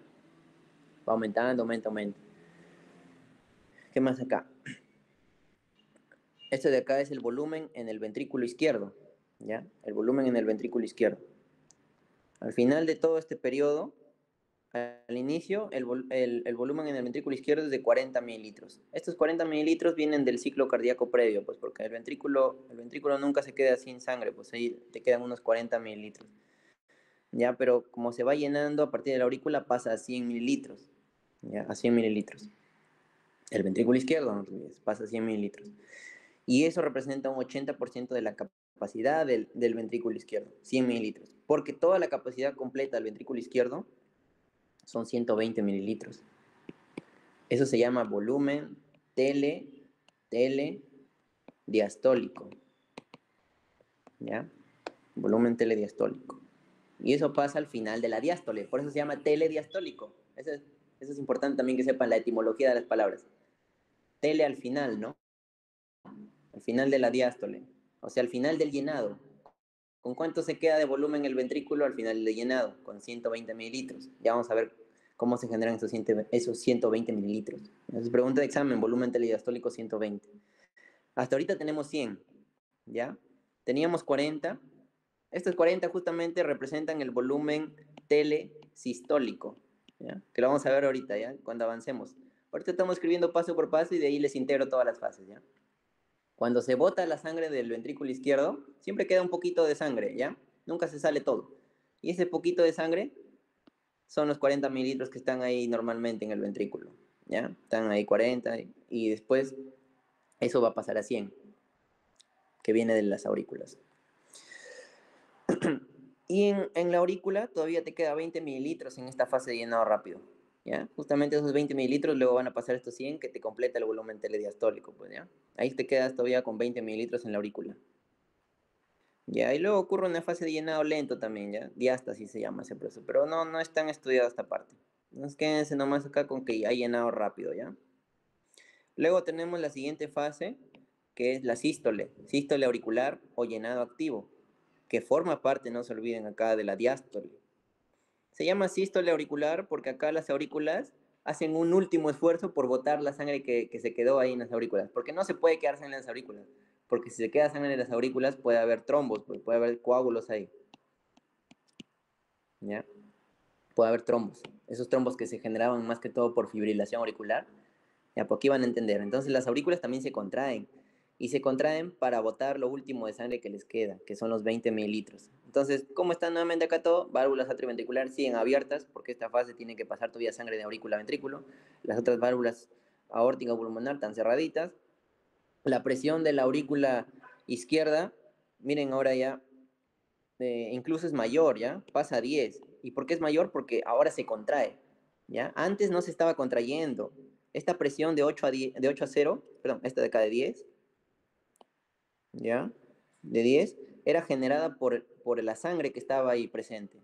Va aumentando, aumenta. ¿Qué más acá? Esto de acá es el volumen en el ventrículo izquierdo, ¿ya? El volumen en el ventrículo izquierdo. Al final de todo este periodo, al inicio, el volumen en el ventrículo izquierdo es de 40 mililitros. Estos 40 mililitros vienen del ciclo cardíaco previo, pues porque el ventrículo nunca se queda sin sangre, pues ahí te quedan unos 40 mililitros. Ya, pero como se va llenando a partir de la aurícula pasa a 100 mililitros, ya, a 100 mililitros. El ventrículo izquierdo, no te olvides, pasa a 100 mililitros. Y eso representa un 80% de la capacidad del ventrículo izquierdo, 100 mililitros. Porque toda la capacidad completa del ventrículo izquierdo son 120 mililitros. Eso se llama volumen telediastólico. ¿Ya? Volumen telediastólico. Y eso pasa al final de la diástole, por eso se llama telediastólico. Eso es importante también que sepan la etimología de las palabras. Tele al final, ¿no? Al final de la diástole, o sea, al final del llenado. ¿Con cuánto se queda de volumen el ventrículo al final del llenado? Con 120 mililitros. Ya vamos a ver cómo se generan esos 120 mililitros. Entonces, pregunta de examen, volumen telediastólico 120. Hasta ahorita tenemos 100, ¿ya? Teníamos 40. Estos 40 justamente representan el volumen telesistólico, ¿ya? Que lo vamos a ver ahorita, ¿ya? Cuando avancemos. Ahorita estamos escribiendo paso por paso y de ahí les integro todas las fases, ¿ya? Cuando se bota la sangre del ventrículo izquierdo, siempre queda un poquito de sangre, ¿ya? Nunca se sale todo. Y ese poquito de sangre son los 40 mililitros que están ahí normalmente en el ventrículo, ¿ya? Están ahí 40 y después eso va a pasar a 100, que viene de las aurículas. Y en la aurícula todavía te queda 20 mililitros en esta fase de llenado rápido, ¿ya? Justamente esos 20 mililitros luego van a pasar estos 100 que te completa el volumen telediastólico, pues, ¿ya? Ahí te quedas todavía con 20 mililitros en la aurícula. Ya, y luego ocurre una fase de llenado lento también, ¿ya? Diástasis se llama ese proceso, pero no es tan estudiado esta parte. Entonces quédense nomás acá con que hay llenado rápido, ¿ya? Luego tenemos la siguiente fase, que es la sístole auricular o llenado activo, que forma parte, no se olviden acá, de la diástole. Se llama sístole auricular porque acá las aurículas hacen un último esfuerzo por botar la sangre que se quedó ahí en las aurículas, porque no se puede quedarse en las aurículas, porque si se queda sangre en las aurículas puede haber trombos, puede haber coágulos ahí, ¿ya? Puede haber trombos, esos trombos que se generaban más que todo por fibrilación auricular, ya, por aquí van a entender. Entonces las aurículas también se contraen, y se contraen para botar lo último de sangre que les queda, que son los 20 mililitros. Entonces, ¿cómo está nuevamente acá todo? Válvulas atrioventriculares siguen abiertas, porque esta fase tiene que pasar todavía sangre de aurícula a ventrículo. Las otras válvulas aórtica o pulmonar están cerraditas. La presión de la aurícula izquierda, miren ahora ya, incluso es mayor, ¿ya? Pasa a 10. ¿Y por qué es mayor? Porque ahora se contrae, ¿ya? Antes no se estaba contrayendo. Esta presión de 8 a 10, de 8 a 0, perdón, esta de acá de 10, ¿ya? De 10, era generada por la sangre que estaba ahí presente,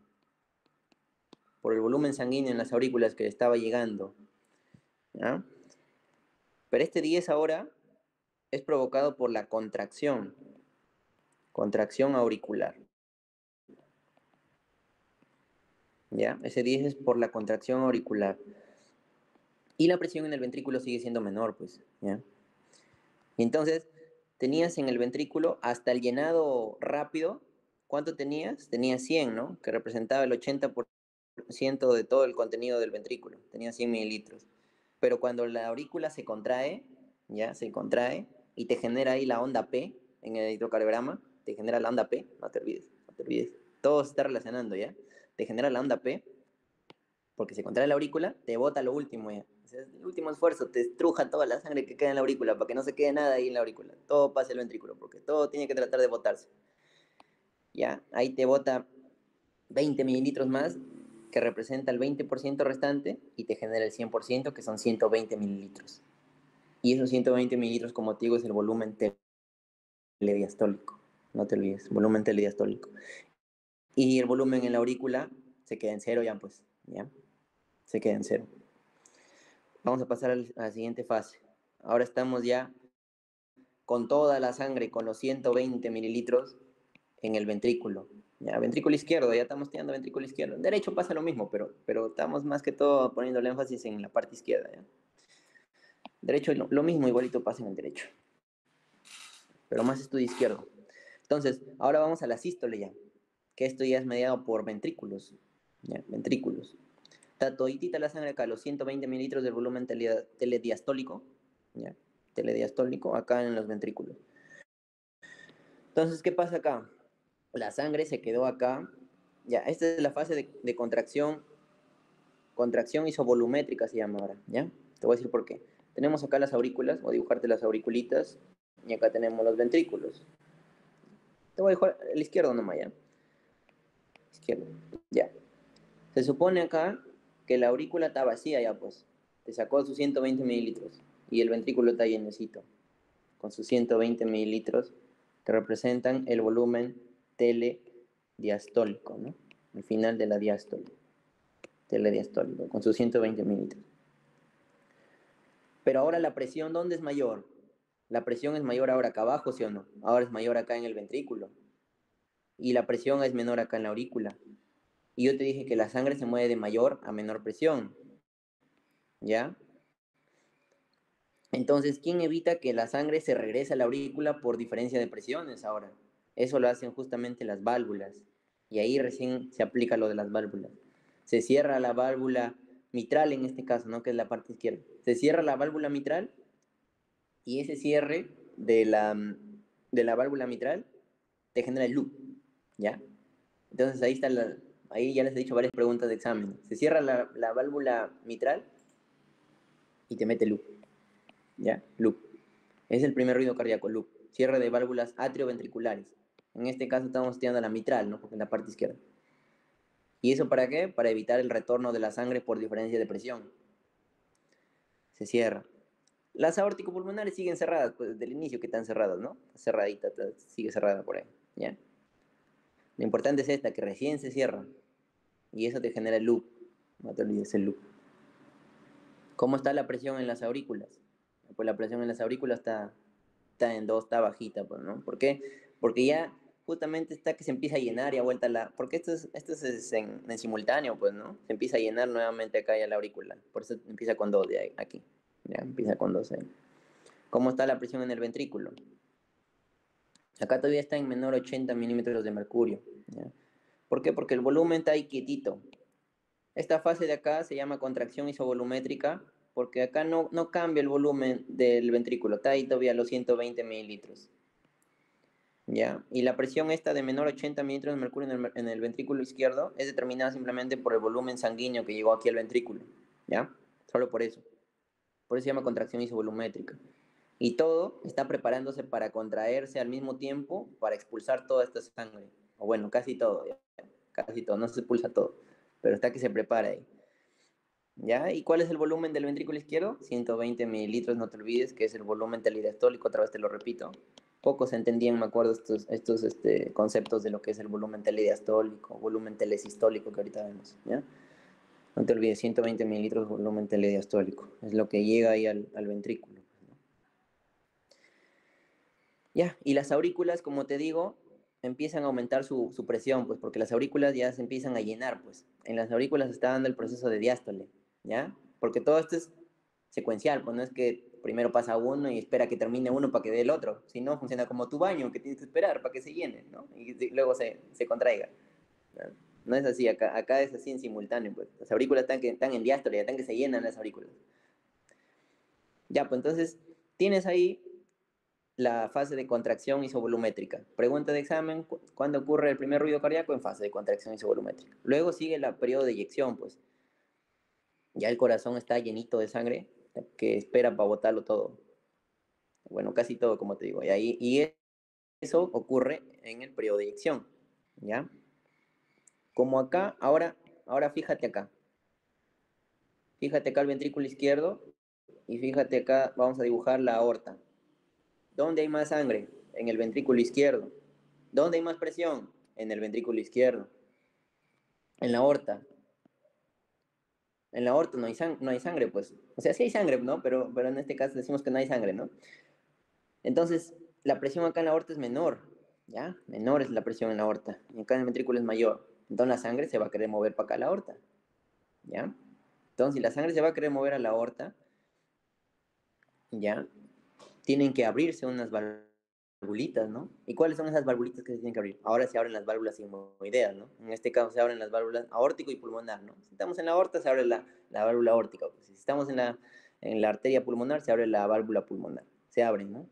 por el volumen sanguíneo en las aurículas que estaba llegando, ¿ya? Pero este 10 ahora es provocado por la contracción auricular, ¿ya? Ese 10 es por la contracción auricular. Y la presión en el ventrículo sigue siendo menor, pues, ¿ya? Y entonces, tenías en el ventrículo hasta el llenado rápido, ¿cuánto tenías? Tenías 100, ¿no? Que representaba el 80% de todo el contenido del ventrículo. Tenía 100 mililitros. Pero cuando la aurícula se contrae, ¿ya? Se contrae y te genera ahí la onda P en el electrocardiograma, te genera la onda P, no te olvides, no te olvides. Todo se está relacionando, ¿ya? Te genera la onda P, porque se contrae la aurícula, te bota lo último ya. Es el último esfuerzo, te estruja toda la sangre que queda en la aurícula para que no se quede nada ahí en la aurícula. Todo pasa el ventrículo, porque todo tiene que tratar de botarse. ¿Ya? Ahí te bota 20 mililitros más, que representa el 20% restante, y te genera el 100%, que son 120 mililitros. Y esos 120 mililitros, como te digo, es el volumen telediastólico. No te olvides, volumen telediastólico. Y el volumen en la aurícula se queda en cero ya, pues. ¿Ya? Se queda en cero. Vamos a pasar a la siguiente fase. Ahora estamos ya con toda la sangre, con los 120 mililitros en el ventrículo. Ya, ventrículo izquierdo, ya estamos tirando ventrículo izquierdo. En derecho pasa lo mismo, pero estamos más que todo poniendo el énfasis en la parte izquierda. ¿Ya? Derecho, lo mismo, igualito pasa en el derecho. Pero más estudio izquierdo. Entonces, ahora vamos a la sístole ya, que esto ya es mediado por ventrículos. ¿Ya? Ventrículos. Está toditita la sangre acá, los 120 mililitros del volumen telediastólico, ¿ya? Telediastólico, acá en los ventrículos. Entonces, ¿qué pasa acá? La sangre se quedó acá, ya, esta es la fase de contracción isovolumétrica se llama ahora, ¿ya? Te voy a decir por qué. Tenemos acá las aurículas, voy a dibujarte las auriculitas, y acá tenemos los ventrículos. Te voy a dibujar el izquierdo nomás, ¿ya? Izquierdo, ya. Se supone acá que la aurícula está vacía ya, pues. Te sacó sus 120 mililitros y el ventrículo está llenecito, con sus 120 mililitros que representan el volumen telediastólico, ¿no? El final de la diástole, telediastólico, con sus 120 mililitros. Pero ahora la presión, ¿dónde es mayor? La presión es mayor ahora acá abajo, ¿sí o no? Ahora es mayor acá en el ventrículo. Y la presión es menor acá en la aurícula. Y yo te dije que la sangre se mueve de mayor a menor presión, ¿ya? Entonces, ¿quién evita que la sangre se regrese a la aurícula por diferencia de presiones ahora? Eso lo hacen justamente las válvulas. Y ahí recién se aplica lo de las válvulas. Se cierra la válvula mitral en este caso, ¿no? Que es la parte izquierda. Se cierra la válvula mitral y ese cierre de la válvula mitral te genera el loop, ¿ya? Entonces ahí está ahí ya les he dicho varias preguntas de examen. Se cierra la válvula mitral y te mete loop, ¿ya? Loop. Es el primer ruido cardíaco, loop. Cierre de válvulas atrioventriculares. En este caso estamos estudiando la mitral, ¿no? Porque en la parte izquierda. ¿Y eso para qué? Para evitar el retorno de la sangre por diferencia de presión. Se cierra. Las aórtico-pulmonares siguen cerradas, pues desde el inicio que están cerradas, ¿no? Cerradita, sigue cerrada por ahí, ¿ya? Lo importante es esta, que recién se cierra. Y eso te genera el loop. No te olvides el loop. ¿Cómo está la presión en las aurículas? Pues la presión en las aurículas está en 2, está bajita, pues, ¿no? ¿Por qué? Porque ya justamente está que se empieza a llenar y a vuelta porque esto es en simultáneo, pues, ¿no? Se empieza a llenar nuevamente acá ya la aurícula. Por eso empieza con 2 de ahí, aquí. Ya, empieza con 2 ahí. ¿Cómo está la presión en el ventrículo? Acá todavía está en menor 80 milímetros de mercurio. ¿Ya? ¿Por qué? Porque el volumen está ahí quietito. Esta fase de acá se llama contracción isovolumétrica, porque acá no cambia el volumen del ventrículo, está ahí todavía los 120 mililitros. ¿Ya? Y la presión esta de menor 80 mililitros de mercurio en el ventrículo izquierdo es determinada simplemente por el volumen sanguíneo que llegó aquí al ventrículo. ¿Ya? Solo por eso. Por eso se llama contracción isovolumétrica. Y todo está preparándose para contraerse al mismo tiempo para expulsar toda esta sangre. o bueno, casi todo, ya, casi todo, no se pulsa todo, pero está que se prepara ahí. ¿Ya? ¿Y cuál es el volumen del ventrículo izquierdo? 120 mililitros, no te olvides, que es el volumen telediastólico, otra vez te lo repito. Pocos entendían, me acuerdo, estos conceptos de lo que es el volumen telediastólico, volumen telesistólico que ahorita vemos, ¿ya? No te olvides, 120 mililitros volumen telediastólico, es lo que llega ahí al ventrículo. Ya, y las aurículas, como te digo, empiezan a aumentar su presión, pues, porque las aurículas ya se empiezan a llenar, pues. En las aurículas se está dando el proceso de diástole, ¿ya? Porque todo esto es secuencial, pues no es que primero pasa uno y espera que termine uno para que dé el otro, si no, funciona como tu baño, que tienes que esperar para que se llene, ¿no? Y luego se contraiga. ¿No? No es así, acá es así en simultáneo, pues. Las aurículas están en diástole, ya están que se llenan las aurículas. Ya, pues entonces, tienes ahí la fase de contracción isovolumétrica. Pregunta de examen, ¿cuándo ocurre el primer ruido cardíaco? En fase de contracción isovolumétrica. Luego sigue el periodo de eyección, pues. Ya el corazón está llenito de sangre que espera para botarlo todo. Bueno, casi todo, como te digo. Y eso ocurre en el periodo de eyección, ¿ya? Como acá, ahora fíjate acá. Fíjate acá el ventrículo izquierdo y fíjate acá, vamos a dibujar la aorta. ¿Dónde hay más sangre? En el ventrículo izquierdo. ¿Dónde hay más presión? En el ventrículo izquierdo. En la aorta. En la aorta no hay sangre, pues. O sea, sí hay sangre, ¿no? Pero en este caso decimos que no hay sangre, ¿no? Entonces, la presión acá en la aorta es menor, ¿ya? Menor es la presión en la aorta. Y acá en el ventrículo es mayor. Entonces la sangre se va a querer mover para acá a la aorta, ¿ya? Entonces, si la sangre se va a querer mover a la aorta, ¿ya? Tienen que abrirse unas valvulitas, ¿no? ¿Y cuáles son esas valvulitas que se tienen que abrir? Ahora se abren las válvulas sigmoideas, ¿no? En este caso se abren las válvulas aórtico y pulmonar, ¿no? Si estamos en la aorta, se abre la válvula aórtica. Pues. Si estamos en la arteria pulmonar, se abre la válvula pulmonar. Se abren, ¿no?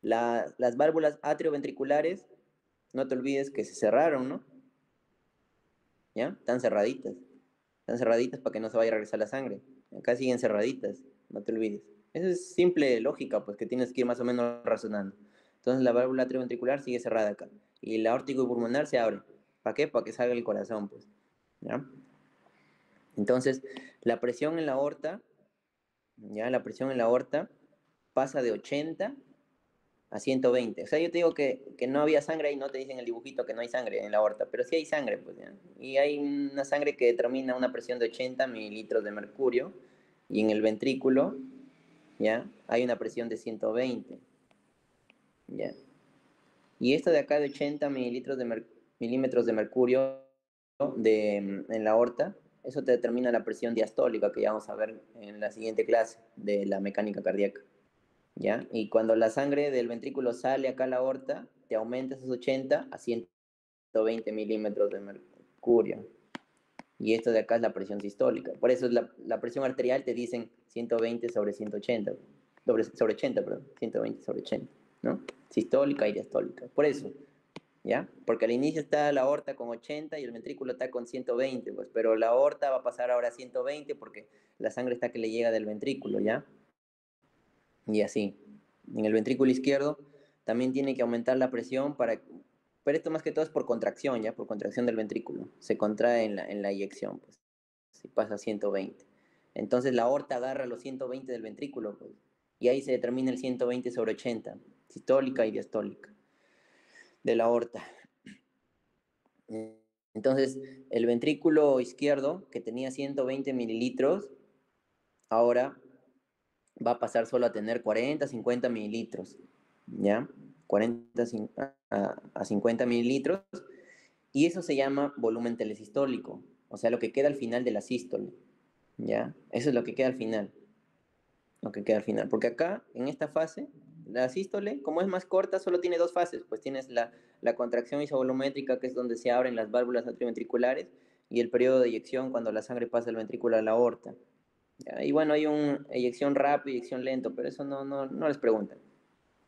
Las válvulas atrioventriculares, no te olvides que se cerraron, ¿no? ¿Ya? Están cerraditas para que no se vaya a regresar la sangre. Acá siguen cerraditas, no te olvides. Eso es simple lógica, pues que tienes que ir más o menos razonando. Entonces la válvula atrioventricular sigue cerrada acá. Y la aórtico y pulmonar se abre. ¿Para qué? Para que salga el corazón, pues. ¿Ya? Entonces, la presión en la aorta, ¿ya? La presión en la aorta pasa de 80 a 120. O sea, yo te digo que no había sangre y no te dicen en el dibujito que no hay sangre en la aorta, pero sí hay sangre, pues, ¿ya? Y hay una sangre que determina una presión de 80 mililitros de mercurio y en el ventrículo, ¿ya? Hay una presión de 120, ¿ya? Y esto de acá de 80 milímetros de mercurio en la aorta, eso te determina la presión diastólica que ya vamos a ver en la siguiente clase de la mecánica cardíaca. ¿Ya? Y cuando la sangre del ventrículo sale acá a la aorta, te aumenta esos 80 a 120 milímetros de mercurio. Y esto de acá es la presión sistólica. Por eso es la presión arterial te dicen 120 sobre 180, sobre 80, perdón, 120 sobre 80, ¿no? Sistólica y diastólica. Por eso, ¿ya? Porque al inicio está la aorta con 80 y el ventrículo está con 120, pues, pero la aorta va a pasar ahora a 120 porque la sangre está que le llega del ventrículo, ¿ya? Y así. En el ventrículo izquierdo también tiene que aumentar la presión para... Pero esto más que todo es por contracción, ¿ya? Por contracción del ventrículo. Se contrae en la eyección, pues. Si pasa a 120. Entonces la aorta agarra los 120 del ventrículo, pues. Y ahí se determina el 120 sobre 80, sistólica y diastólica, de la aorta. Entonces, el ventrículo izquierdo, que tenía 120 mililitros, ahora va a pasar solo a tener 40, 50 mililitros, ¿ya? 40 a 50 mililitros, y eso se llama volumen telesistólico, o sea, lo que queda al final de la sístole, ¿ya? Eso es lo que queda al final, lo que queda al final, porque acá, en esta fase, la sístole, como es más corta, solo tiene dos fases, pues tienes la contracción isovolumétrica, que es donde se abren las válvulas atrioventriculares, y el periodo de eyección cuando la sangre pasa del ventrículo a la aorta. ¿Ya? Y bueno, hay una eyección rápida, eyección lento, pero eso no les preguntan.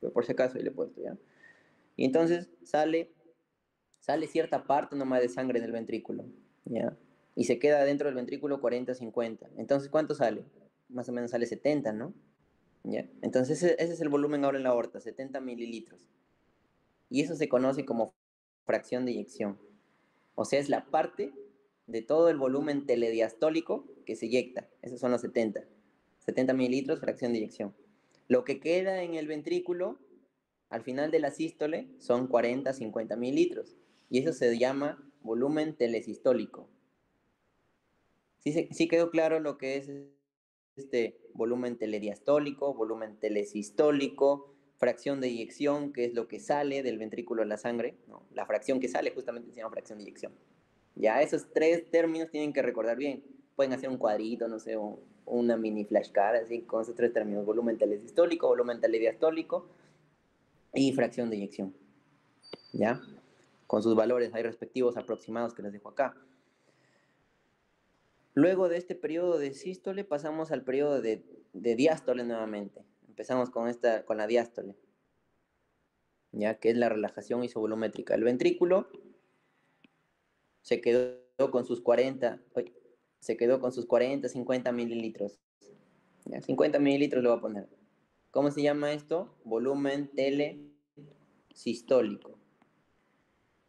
Pero por si acaso ahí le he puesto, ¿ya? Y entonces sale cierta parte nomás de sangre en el ventrículo, ¿ya? Y se queda dentro del ventrículo 40-50. Entonces, ¿cuánto sale? Más o menos sale 70, ¿no? ¿Ya? Entonces, ese es el volumen ahora en la aorta, 70 mililitros. Y eso se conoce como fracción de eyección. O sea, es la parte de todo el volumen telediastólico que se eyecta. Esos son los 70. 70 mililitros, fracción de eyección. Lo que queda en el ventrículo, al final de la sístole, son 40, 50 mililitros. Y eso se llama volumen telesistólico. ¿Sí quedó claro lo que es este volumen telediastólico, volumen telesistólico, fracción de eyección, que es lo que sale del ventrículo a la sangre? No, la fracción que sale justamente se llama fracción de eyección. Ya esos tres términos tienen que recordar bien. Pueden hacer un cuadrito, no sé, una mini flashcard, así, con esos tres términos: volumen telesistólico, volumen telediastólico y fracción de eyección. ¿Ya? Con sus valores ahí respectivos aproximados que les dejo acá. Luego de este periodo de sístole pasamos al periodo de diástole nuevamente. Empezamos con la diástole, ya que es la relajación isovolumétrica. El ventrículo se quedó con sus 40, 50 mililitros. ¿Ya? 50 mililitros le voy a poner. ¿Cómo se llama esto? Volumen telesistólico.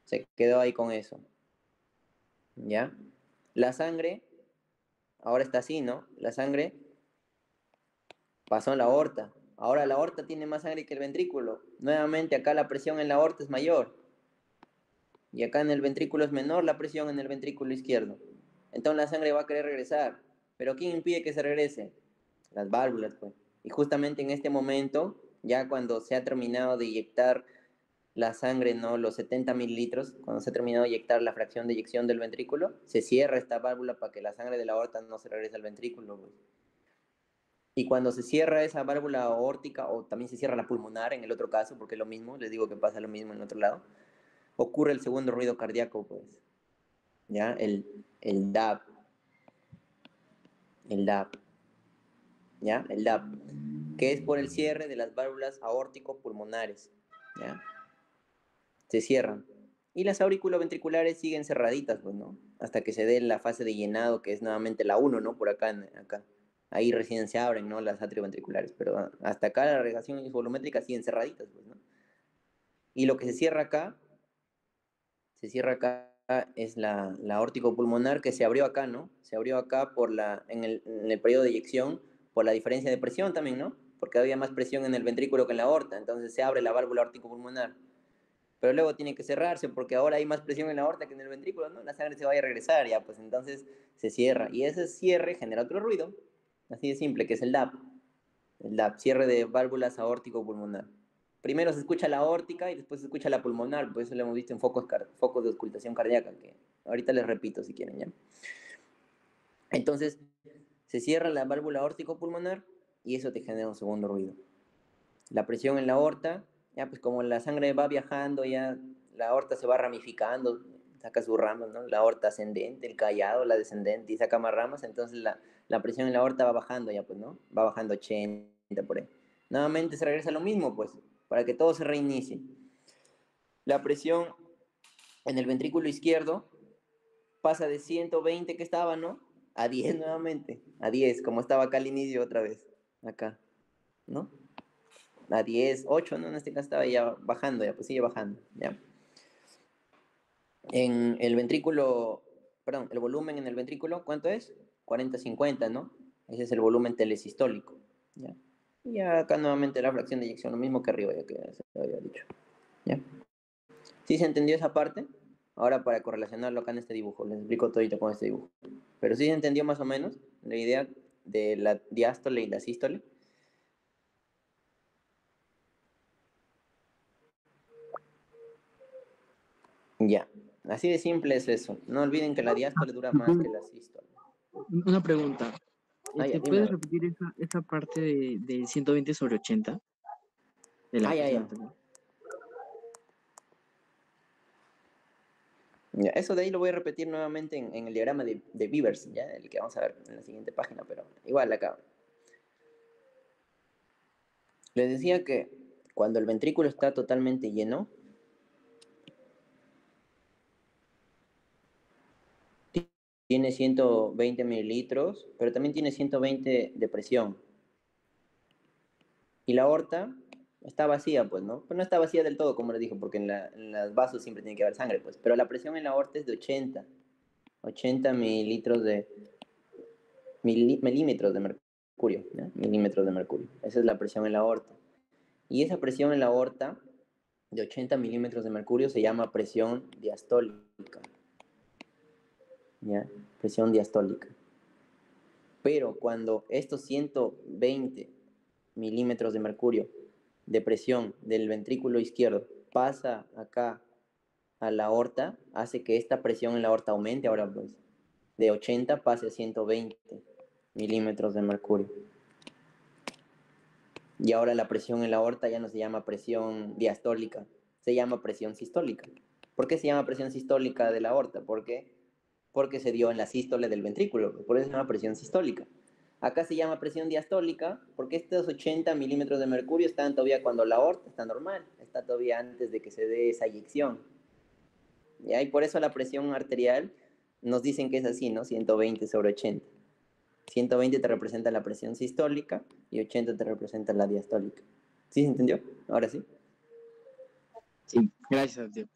Se quedó ahí con eso. ¿Ya? La sangre, ahora está así, ¿no? La sangre pasó en la aorta. Ahora la aorta tiene más sangre que el ventrículo. Nuevamente acá la presión en la aorta es mayor. Y acá en el ventrículo es menor la presión en el ventrículo izquierdo. Entonces la sangre va a querer regresar. ¿Pero quién impide que se regrese? Las válvulas, pues. Y justamente en este momento, ya cuando se ha terminado de inyectar la sangre, ¿no? Los 70 mililitros, cuando se ha terminado de inyectar la fracción de eyección del ventrículo, se cierra esta válvula para que la sangre de la aorta no se regrese al ventrículo, pues. Y cuando se cierra esa válvula aórtica, o también se cierra la pulmonar en el otro caso, porque es lo mismo, les digo que pasa lo mismo en el otro lado, ocurre el segundo ruido cardíaco, pues. ¿Ya? El DAP. El DAP. ¿Ya? El DAP. Que es por el cierre de las válvulas aórtico-pulmonares. ¿Ya? Se cierran. Y las auriculoventriculares siguen cerraditas, pues, ¿no? Hasta que se dé la fase de llenado, que es nuevamente la 1, ¿no? Por acá, acá. Ahí recién se abren, ¿no? Las atrioventriculares. Pero hasta acá la regulación volumétrica siguen cerraditas, pues, ¿no? Y lo que se cierra acá es la aórtico pulmonar, que se abrió acá, ¿no? Se abrió acá en el periodo de eyección por la diferencia de presión también, ¿no? Porque había más presión en el ventrículo que en la aorta, entonces se abre la válvula aórtico pulmonar. Pero luego tiene que cerrarse porque ahora hay más presión en la aorta que en el ventrículo, ¿no? La sangre se va a regresar ya, pues entonces se cierra. Y ese cierre genera otro ruido, así de simple, que es el DAP. El DAP, cierre de válvulas aórtico pulmonar. Primero se escucha la aórtica y después se escucha la pulmonar, por eso lo hemos visto en focos de auscultación cardíaca, que ahorita les repito si quieren, ¿ya? Entonces, se cierra la válvula aórtico pulmonar y eso te genera un segundo ruido. La presión en la aorta, ya pues como la sangre va viajando, ya la aorta se va ramificando, saca sus ramas, ¿no? La aorta ascendente, el callado, la descendente, y saca más ramas, entonces la presión en la aorta va bajando ya, pues, ¿no? Va bajando 80 por ahí. Nuevamente se regresa a lo mismo, pues, para que todo se reinicie. La presión en el ventrículo izquierdo pasa de 120 que estaba, ¿no? A 10 nuevamente, a 10, como estaba acá al inicio otra vez, acá, ¿no? A 10, 8, ¿no? En este caso estaba ya bajando, ya, pues sigue bajando, ¿ya? En el ventrículo, perdón, el volumen en el ventrículo, ¿cuánto es? 40-50, ¿no? Ese es el volumen telesistólico, ¿ya? Y acá nuevamente la fracción de eyección, lo mismo que arriba, ya que se había dicho, ¿ya? ¿Sí se entendió esa parte? Ahora para correlacionarlo acá en este dibujo, les explico todito con este dibujo. Pero sí se entendió más o menos la idea de la diástole y la sístole. Ya, así de simple es eso. No olviden que la diástole dura más que la sístole. Una pregunta. Ah, ya, dime. ¿Puedes repetir esa parte de 120 sobre 80? De la Ah, ya, fracción ya. anterior. Ya, eso de ahí lo voy a repetir nuevamente en el diagrama de Beavers, ¿ya? El que vamos a ver en la siguiente página, pero igual acá. Les decía que cuando el ventrículo está totalmente lleno, tiene 120 mililitros, pero también tiene 120 de presión. Y la aorta está vacía, pues, ¿no? Pero no está vacía del todo, como les dije, porque en los vasos siempre tiene que haber sangre, pues. Pero la presión en la aorta es de 80 mililitros milímetros de mercurio, ¿no? Milímetros de mercurio. Esa es la presión en la aorta. Y esa presión en la aorta de 80 milímetros de mercurio se llama presión diastólica, ¿ya? Presión diastólica. Pero cuando estos 120 milímetros de mercurio de presión del ventrículo izquierdo pasa acá a la aorta, hace que esta presión en la aorta aumente ahora pues de 80 pase a 120 milímetros de mercurio. Y ahora la presión en la aorta ya no se llama presión diastólica, se llama presión sistólica. ¿Por qué se llama presión sistólica de la aorta? Porque se dio en la sístole del ventrículo, por eso se llama presión sistólica. Acá se llama presión diastólica porque estos 80 milímetros de mercurio están todavía cuando la aorta está normal, está todavía antes de que se dé esa eyección. ¿Ya? Y por eso la presión arterial nos dicen que es así, ¿no? 120 sobre 80. 120 te representa la presión sistólica y 80 te representa la diastólica. ¿Sí se entendió? Ahora sí. Sí, gracias, Diego.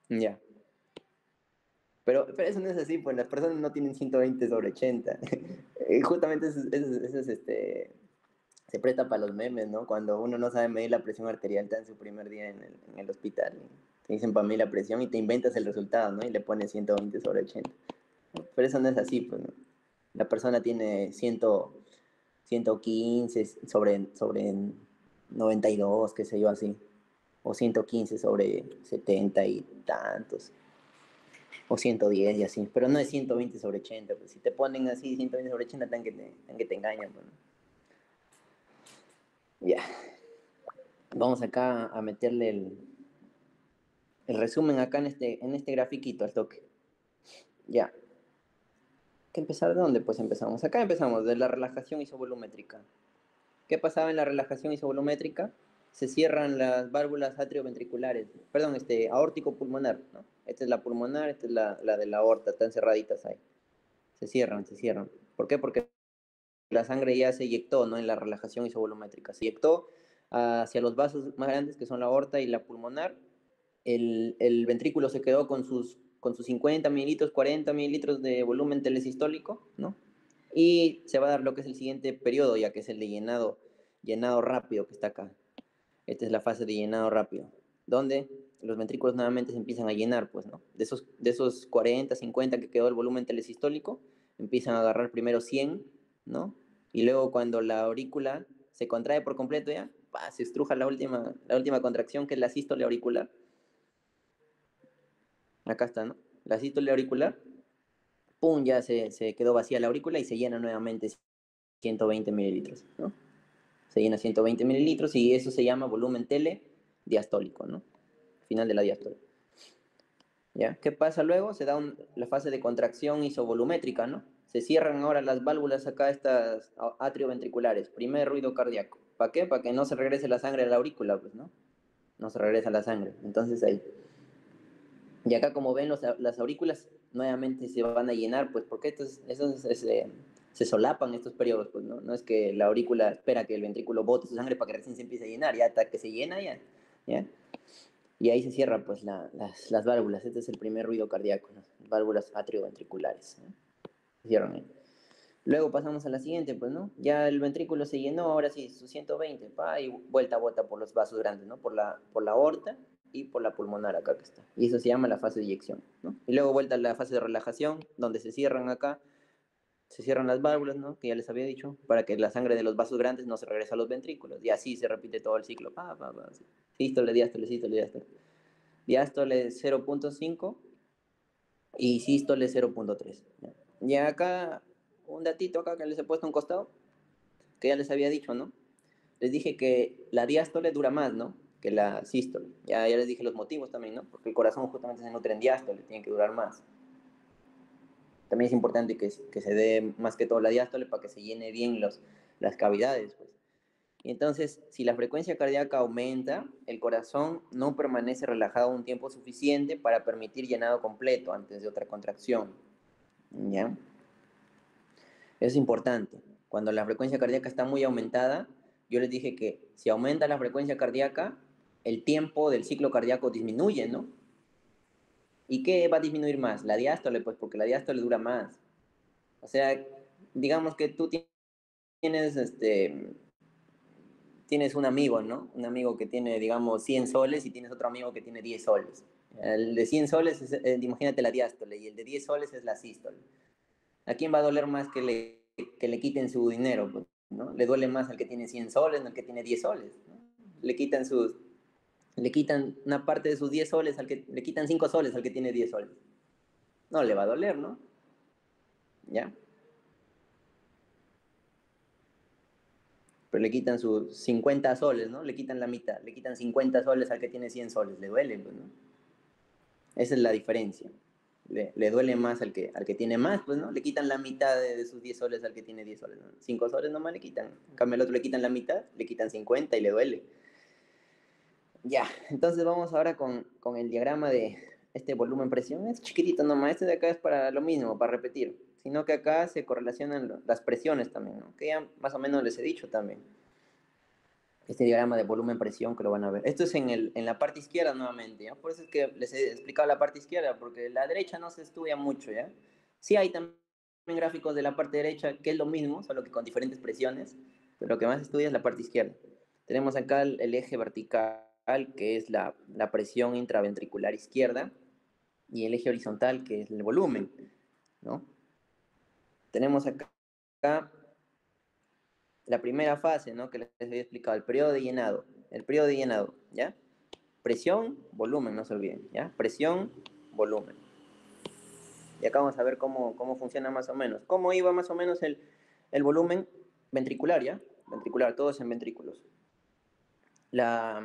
Ya. Pero eso no es así, pues las personas no tienen 120 sobre 80. Justamente eso es se presta para los memes, ¿no? Cuando uno no sabe medir la presión arterial, está en su primer día en el hospital. Te dicen para medir la presión y te inventas el resultado, ¿no? Y le pones 120 sobre 80. Pero eso no es así, pues, ¿no? La persona tiene 115 sobre 92, qué sé yo, así. O 115 sobre 70 y tantos. O 110 y así. Pero no es 120 sobre 80. Pues si te ponen así 120 sobre 80, tan que te engañan, pues, ¿no? Ya. Vamos acá a meterle el resumen acá en este grafiquito al toque. Ya. ¿Qué empezar de dónde? Pues empezamos. Acá empezamos, de la relajación isovolumétrica. ¿Qué pasaba en la relajación isovolumétrica? Se cierran las válvulas atrioventriculares, perdón, aórtico-pulmonar, ¿no? Esta es la pulmonar, esta es la de la aorta, están cerraditas ahí. Se cierran, se cierran. ¿Por qué? Porque la sangre ya se eyectó, ¿no? En la relajación isovolumétrica. Se eyectó hacia los vasos más grandes, que son la aorta y la pulmonar. El ventrículo se quedó con sus 50 mililitros, 40 mililitros de volumen telesistólico, ¿no? Y se va a dar lo que es el siguiente periodo, ya que es el de llenado rápido que está acá. Esta es la fase de llenado rápido, donde los ventrículos nuevamente se empiezan a llenar, pues, ¿no? De esos 40, 50 que quedó el volumen telesistólico, empiezan a agarrar primero 100, ¿no? Y luego cuando la aurícula se contrae por completo ya, ¡pah!, se estruja la última contracción, que es la sístole auricular. Acá está, ¿no? La sístole auricular, ¡pum!, ya se quedó vacía la aurícula y se llena nuevamente 120 mililitros, ¿no? Se llena 120 mililitros y eso se llama volumen telediastólico, ¿no? Final de la diástole. ¿Ya? ¿Qué pasa luego? Se da la fase de contracción isovolumétrica, ¿no? Se cierran ahora las válvulas acá, estas atrioventriculares. Primer ruido cardíaco. ¿Para qué? Para que no se regrese la sangre a la aurícula, pues, ¿no? No se regresa la sangre. Entonces ahí. Y acá, como ven, las aurículas nuevamente se van a llenar, pues, porque se solapan estos periodos, pues, ¿no? No es que la aurícula espera que el ventrículo bote su sangre para que recién se empiece a llenar, ya hasta que se llena, ya. ¿Ya? Y ahí se cierran pues las válvulas. Este es el primer ruido cardíaco, ¿no? Válvulas atrioventriculares, ¿no? Se cierran ahí. Luego pasamos a la siguiente, pues, ¿no? Ya el ventrículo se llenó, ahora sí, sus 120, pa, y vuelta a bota por los vasos grandes, ¿no? Por la aorta y por la pulmonar acá que está. Y eso se llama la fase de eyección, ¿no? Y luego vuelta a la fase de relajación, donde se cierran acá, se cierran las válvulas, ¿no? Que ya les había dicho, para que la sangre de los vasos grandes no se regrese a los ventrículos. Y así se repite todo el ciclo, así. Sístole, diástole, sístole, diástole. Diástole 0.5 y sístole 0.3. Y acá, un datito acá que les he puesto a un costado, que ya les había dicho, ¿no? Les dije que la diástole dura más, ¿no? Que la sístole. Ya les dije los motivos también, ¿no? Porque el corazón justamente se nutre en diástole, tiene que durar más. También es importante que se dé más que todo la diástole para que se llene bien las cavidades, pues. Y entonces, si la frecuencia cardíaca aumenta, el corazón no permanece relajado un tiempo suficiente para permitir llenado completo antes de otra contracción. ¿Ya? Eso es importante. Cuando la frecuencia cardíaca está muy aumentada, yo les dije que si aumenta la frecuencia cardíaca, el tiempo del ciclo cardíaco disminuye, ¿no? ¿Y qué va a disminuir más? La diástole, pues porque la diástole dura más. O sea, digamos que tú tienes, tienes un amigo, ¿no? Un amigo que tiene, digamos, 100 soles y tienes otro amigo que tiene 10 soles. El de 100 soles es, imagínate la diástole, y el de 10 soles es la sístole. ¿A quién va a doler más que le quiten su dinero? Pues, ¿no? Le duele más al que tiene 100 soles, no al que tiene 10 soles, ¿no? Le quitan le quitan una parte de sus 10 soles le quitan 5 soles al que tiene 10 soles. No le va a doler, ¿no? ¿Ya? Pero le quitan sus 50 soles, ¿no? Le quitan la mitad, le quitan 50 soles al que tiene 100 soles, le duele, pues, ¿no? Esa es la diferencia. Le duele más al que tiene más, pues, ¿no? Le quitan la mitad de sus 10 soles al que tiene 10 soles, ¿no? 5 soles nomás le quitan. En cambio, al otro le quitan la mitad, le quitan 50 y le duele. Ya, entonces vamos ahora con el diagrama de este volumen-presión. Es chiquitito nomás, este de acá es para lo mismo, para repetir. Sino que acá se correlacionan las presiones también, ¿no? Que ya más o menos les he dicho también. Este diagrama de volumen-presión que lo van a ver. Esto es en la parte izquierda nuevamente, ¿ya? Por eso es que les he explicado la parte izquierda, porque la derecha no se estudia mucho, ¿ya? Sí hay también gráficos de la parte derecha, que es lo mismo, solo que con diferentes presiones, pero lo que más se estudia es la parte izquierda. Tenemos acá el eje vertical, que es la presión intraventricular izquierda, y el eje horizontal, que es el volumen, ¿no? Tenemos acá la primera fase, ¿no? Que les había explicado, el periodo de llenado. El periodo de llenado, ¿ya? Presión, volumen, no se olviden, ¿ya? Presión, volumen. Y acá vamos a ver cómo funciona más o menos. Cómo iba más o menos el volumen ventricular, ¿ya? Ventricular, todos en ventrículos. Ya,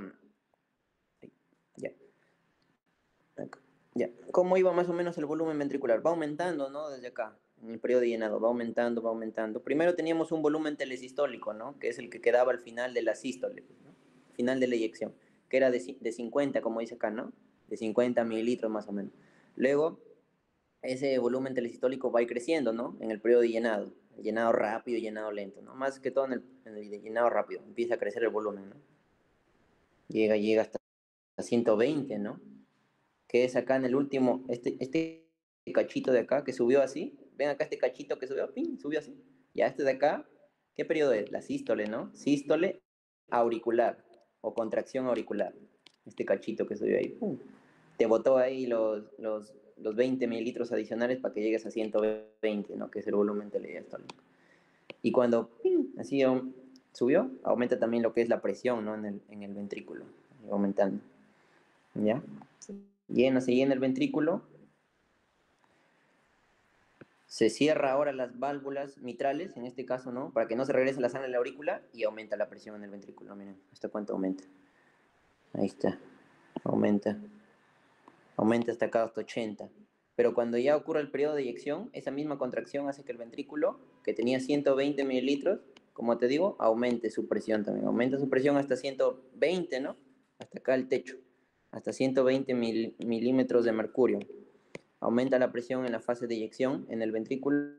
acá, ya. ¿Cómo iba más o menos el volumen ventricular? Va aumentando, ¿no? Desde acá, en el periodo de llenado, va aumentando, va aumentando. Primero teníamos un volumen telesistólico, ¿no? Que es el que quedaba al final de la sístole, ¿no? Final de la eyección, que era de 50, como dice acá, ¿no? De 50 mililitros más o menos. Luego, ese volumen telesistólico va a ir creciendo, ¿no? En el periodo de llenado, llenado rápido y llenado lento, ¿no? Más que todo en el llenado rápido, empieza a crecer el volumen, ¿no? Llega hasta 120, ¿no? Que es acá en el último, este cachito de acá que subió así, ven acá este cachito que subió, ¡ping! Subió así. Ya este de acá, ¿qué periodo es? La sístole, ¿no? Sístole auricular o contracción auricular. Este cachito que subió ahí, ¡pum! Te botó ahí los 20 mililitros adicionales para que llegues a 120, ¿no? Que es el volumen telediastólico. Y cuando ¡ping! Así subió, aumenta también lo que es la presión, ¿no? En el ventrículo, aumentando. ¿Ya? Se llena el ventrículo, se cierra ahora las válvulas mitrales, en este caso, ¿no? Para que no se regrese la sangre a la aurícula y aumenta la presión en el ventrículo. Miren, ¿hasta cuánto aumenta? Ahí está, aumenta. Aumenta hasta acá, hasta 80. Pero cuando ya ocurre el periodo de eyección, esa misma contracción hace que el ventrículo, que tenía 120 mililitros, como te digo, aumente su presión también. Aumenta su presión hasta 120, ¿no? Hasta acá el techo. Hasta 120 milímetros de mercurio. Aumenta la presión en la fase de eyección en el ventrículo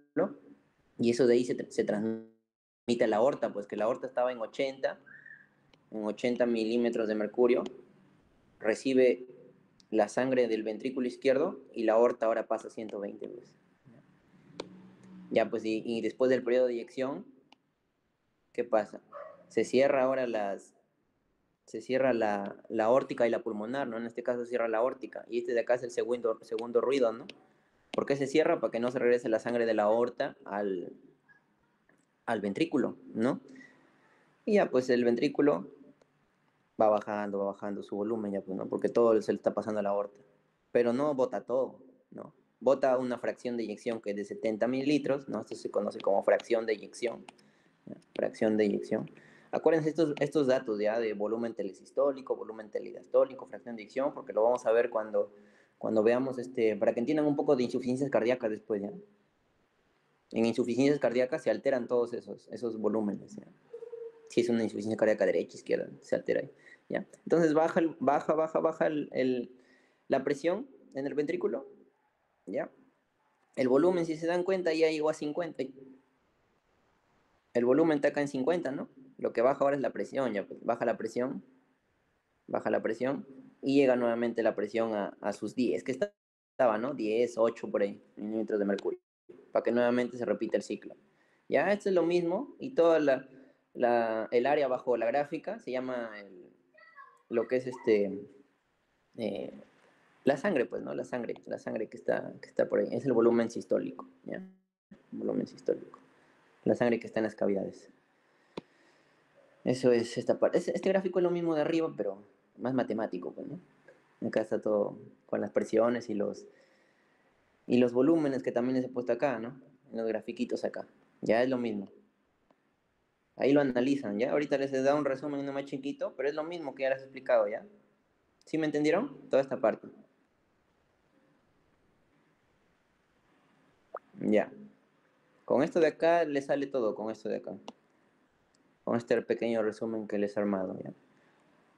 y eso de ahí se transmite a la aorta, pues que la aorta estaba en 80 milímetros de mercurio, recibe la sangre del ventrículo izquierdo y la aorta ahora pasa a 120, pues. Ya, pues, y después del periodo de eyección, ¿qué pasa? Se cierra ahora se cierra la aórtica y la pulmonar, ¿no? En este caso se cierra la aórtica, y este de acá es el segundo ruido, ¿no? ¿Por qué se cierra? Para que no se regrese la sangre de la aorta al ventrículo, ¿no? Y ya, pues el ventrículo va bajando su volumen, ya, pues, ¿no? Porque todo se le está pasando a la aorta. Pero no bota todo, ¿no? Bota una fracción de eyección que es de 70 mililitros, ¿no? Esto se conoce como fracción de eyección, ¿ya? Fracción de eyección. Acuérdense estos datos ya de volumen telesistólico, volumen telediastólico, fracción de eyección, porque lo vamos a ver cuando veamos, para que entiendan un poco de insuficiencias cardíacas después, ¿ya? En insuficiencias cardíacas se alteran todos esos volúmenes, ¿ya? Si es una insuficiencia cardíaca derecha, izquierda, se altera ahí, ¿ya? Entonces baja la presión en el ventrículo, ¿ya? El volumen, si se dan cuenta, ya llegó a 50. El volumen está acá en 50, ¿no? Lo que baja ahora es la presión, ya, pues, baja la presión y llega nuevamente la presión a sus 10, que estaba, ¿no? 10, 8 por ahí, milímetros de mercurio, para que nuevamente se repita el ciclo. Ya, esto es lo mismo y toda el área bajo la gráfica se llama lo que es eh, la sangre, pues, ¿no? La sangre que está por ahí, es el volumen sistólico, ¿ya? Volumen sistólico. La sangre que está en las cavidades. Eso es esta parte. Este gráfico es lo mismo de arriba, pero más matemático, pues, ¿no? Acá está todo con las presiones y los volúmenes que también les he puesto acá, ¿no? En los grafiquitos acá. Ya es lo mismo. Ahí lo analizan, ¿ya? Ahorita les he dado un resumen uno más chiquito, pero es lo mismo que ya les he explicado, ¿ya? ¿Sí me entendieron? Toda esta parte. Ya. Con esto de acá les sale todo, con esto de acá. Con este pequeño resumen que les he armado, ¿ya?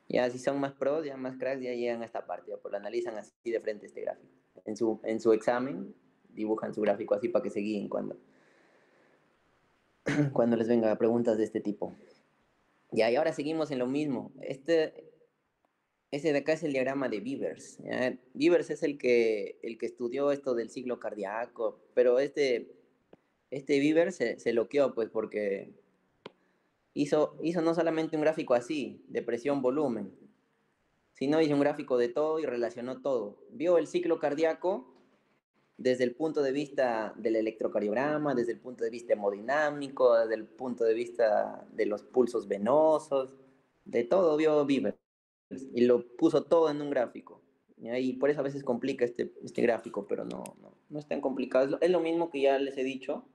Ya si son más pros, ya más cracks, ya llegan a esta parte, ya, pues lo analizan así de frente este gráfico. En su examen dibujan su gráfico así para que se guíen cuando les venga preguntas de este tipo. Ya, y ahora seguimos en lo mismo. Ese de acá es el diagrama de Beavers. ¿Ya? Beavers es el que estudió esto del ciclo cardíaco, pero este Beavers se loqueó, pues, porque hizo no solamente un gráfico así, de presión-volumen, sino hizo un gráfico de todo y relacionó todo. Vio el ciclo cardíaco desde el punto de vista del electrocardiograma, desde el punto de vista hemodinámico, desde el punto de vista de los pulsos venosos, de todo vio Beavers y lo puso todo en un gráfico. Y por eso a veces complica este gráfico, pero no es tan complicado. Es lo mismo que ya les he dicho,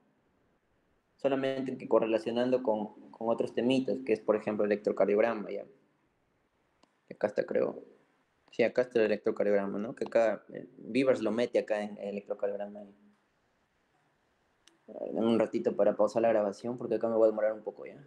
solamente que correlacionando con otros temitas, que es por ejemplo el electrocardiograma. Ya. Acá está, creo. Sí, acá está el electrocardiograma, ¿no? Que acá Beavers lo mete acá en el electrocardiograma. Dame un ratito para pausar la grabación porque acá me voy a demorar un poco ya.